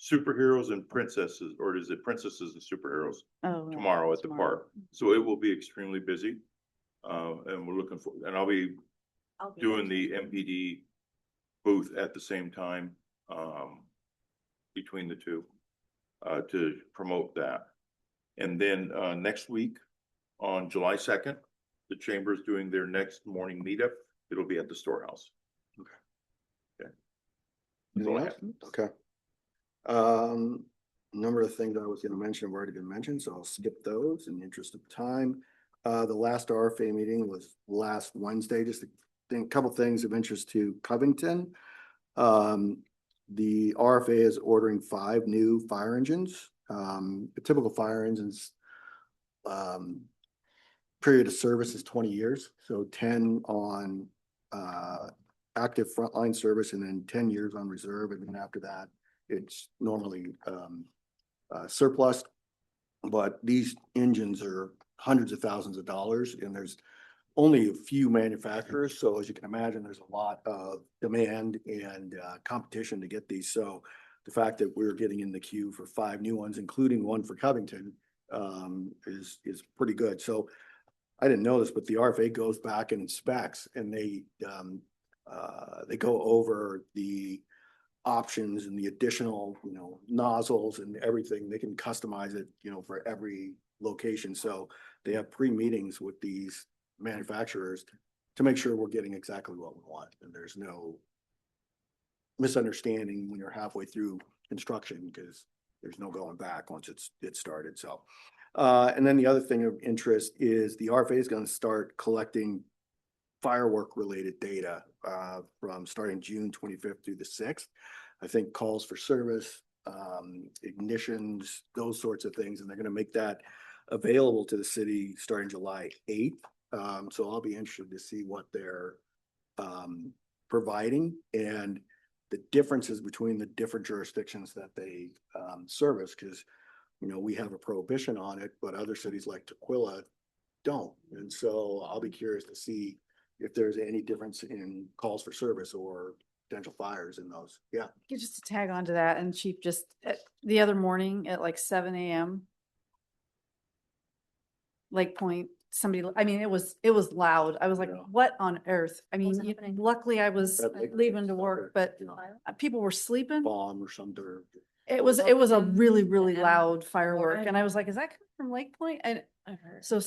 superheroes and princesses, or is it princesses and superheroes tomorrow at the park? So it will be extremely busy. And we're looking for, and I'll be doing the MPD booth at the same time, between the two, to promote that. And then, next week on July 2nd, the chamber is doing their next morning meetup. It'll be at the storehouse. Okay. That's all I Anything have. else? Okay. Number of things I was gonna mention have already been mentioned, so I'll skip those in the interest of time. The last RFA meeting was last Wednesday, just a couple things of interest to Covington. The RFA is ordering 5 new fire engines. The typical fire engines period of service is 20 years, so 10 on active frontline service and then 10 years on reserve, and then after that, it's normally surplus. But these engines are hundreds of thousands of dollars, and there's only a few manufacturers, so as you can imagine, there's a lot of demand and competition to get these. So the fact that we're getting in the queue for 5 new ones, including one for Covington, is pretty good. So I didn't know this, but the RFA goes back and inspects, and they go over the options and the additional, nozzles and everything. They can customize it, for every location. So they have pre-meetings with these manufacturers to make sure we're getting exactly what we want, and there's no misunderstanding when you're halfway through construction, because there's no going back once it's started. So, and then the other thing of interest is the RFA is going to start collecting firework related data from starting June 25th through the 6th. I think calls for service, ignitions, those sorts of things, and they're going to make that available to the city starting July 8th. So I'll be interested to see what they're providing and the differences between the different jurisdictions that they service, because we have a prohibition on it, but other cities like Tukwila don't. And so I'll be curious to see if there's any difference in calls for service or potential fires in those. Yeah. Just to tag on to that, and Chief, just the other morning at like 7 a.m. Lake Point, somebody, I mean, it was loud. I was like, Yeah. what on earth? I mean, was happening? luckily I was That Lake leaving to Point work, but people were sleeping. Bomb or some dirt. It was a really, really loud firework. And I was like, is that coming from Lake Point? And I've heard. so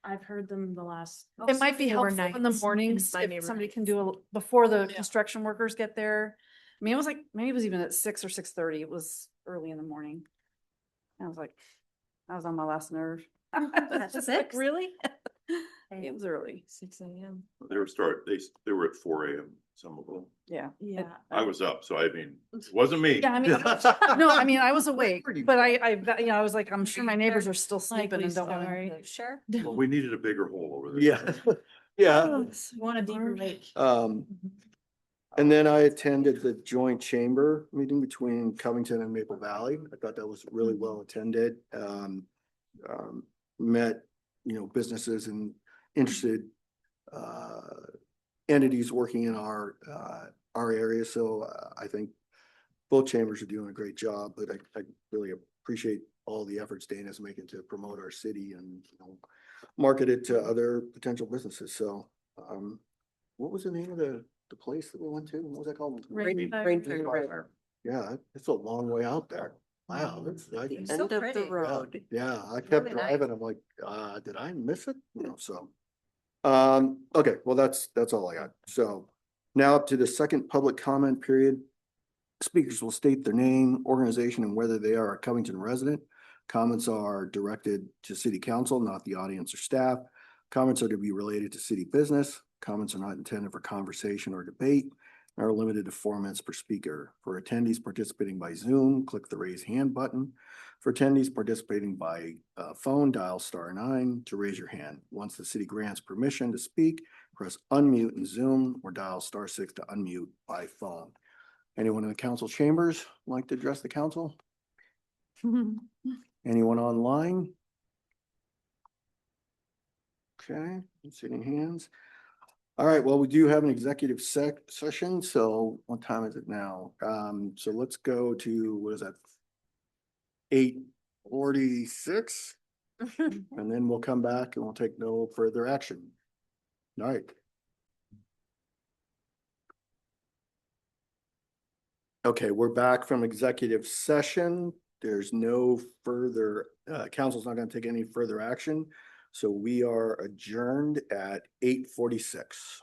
I've heard them the last. It might be 4 helpful in the nights mornings my if somebody neighborhood. can do before the construction workers get there. I mean, it was like, maybe it was even at 6 or 6:30. It was early in the morning. I was like, I was on my last nerve. At Just like, 6? really? It was early. 6 a.m. They were at 4 a.m., some of them. Yeah. Yeah. I was up, so I mean, it wasn't me. Yeah, I mean, no, I mean, I was awake, but I was like, I'm sure my neighbors are still sleeping Likely and don't want story. to. Sure. Well, we needed a bigger hole over there. Yeah, yeah. Want a deeper lake. And then I attended the joint chamber meeting between Covington and Maple Valley. I thought that was really well attended. Met, businesses and interested entities working in our area. So I think both chambers are doing a great job, but I really appreciate all the efforts Dana's making to promote our city and, market it to other potential businesses. So, what was the name of the place that we went to? What was that called? Rainfire. Yeah, it's a long way out there. Wow, that's like. The end of the road. Yeah, I kept Really nice. driving. I'm like, did I miss it? So. Okay, well, that's all I got. So now up to the second public comment period. Speakers will state their name, organization, and whether they are a Covington resident. Comments are directed to city council, not the audience or staff. Comments are to be related to city business. Comments are not intended for conversation or debate and are limited to 4 minutes per speaker. For attendees participating by Zoom, click the raise hand button. For attendees participating by phone, dial *9 to raise your hand. Once the city grants permission to speak, press unmute in Zoom or dial *6 to unmute by phone. Anyone in the council chambers like to address the council? Anyone online? Okay, I'm seeing hands. All right, well, we do have an executive session, so what time is it now? So let's go to, what is that? 8:46, and then we'll come back and we'll take no further action. All right. Okay, we're back from executive session. There's no further, council's not going to take any further action. So we are adjourned at 8:46.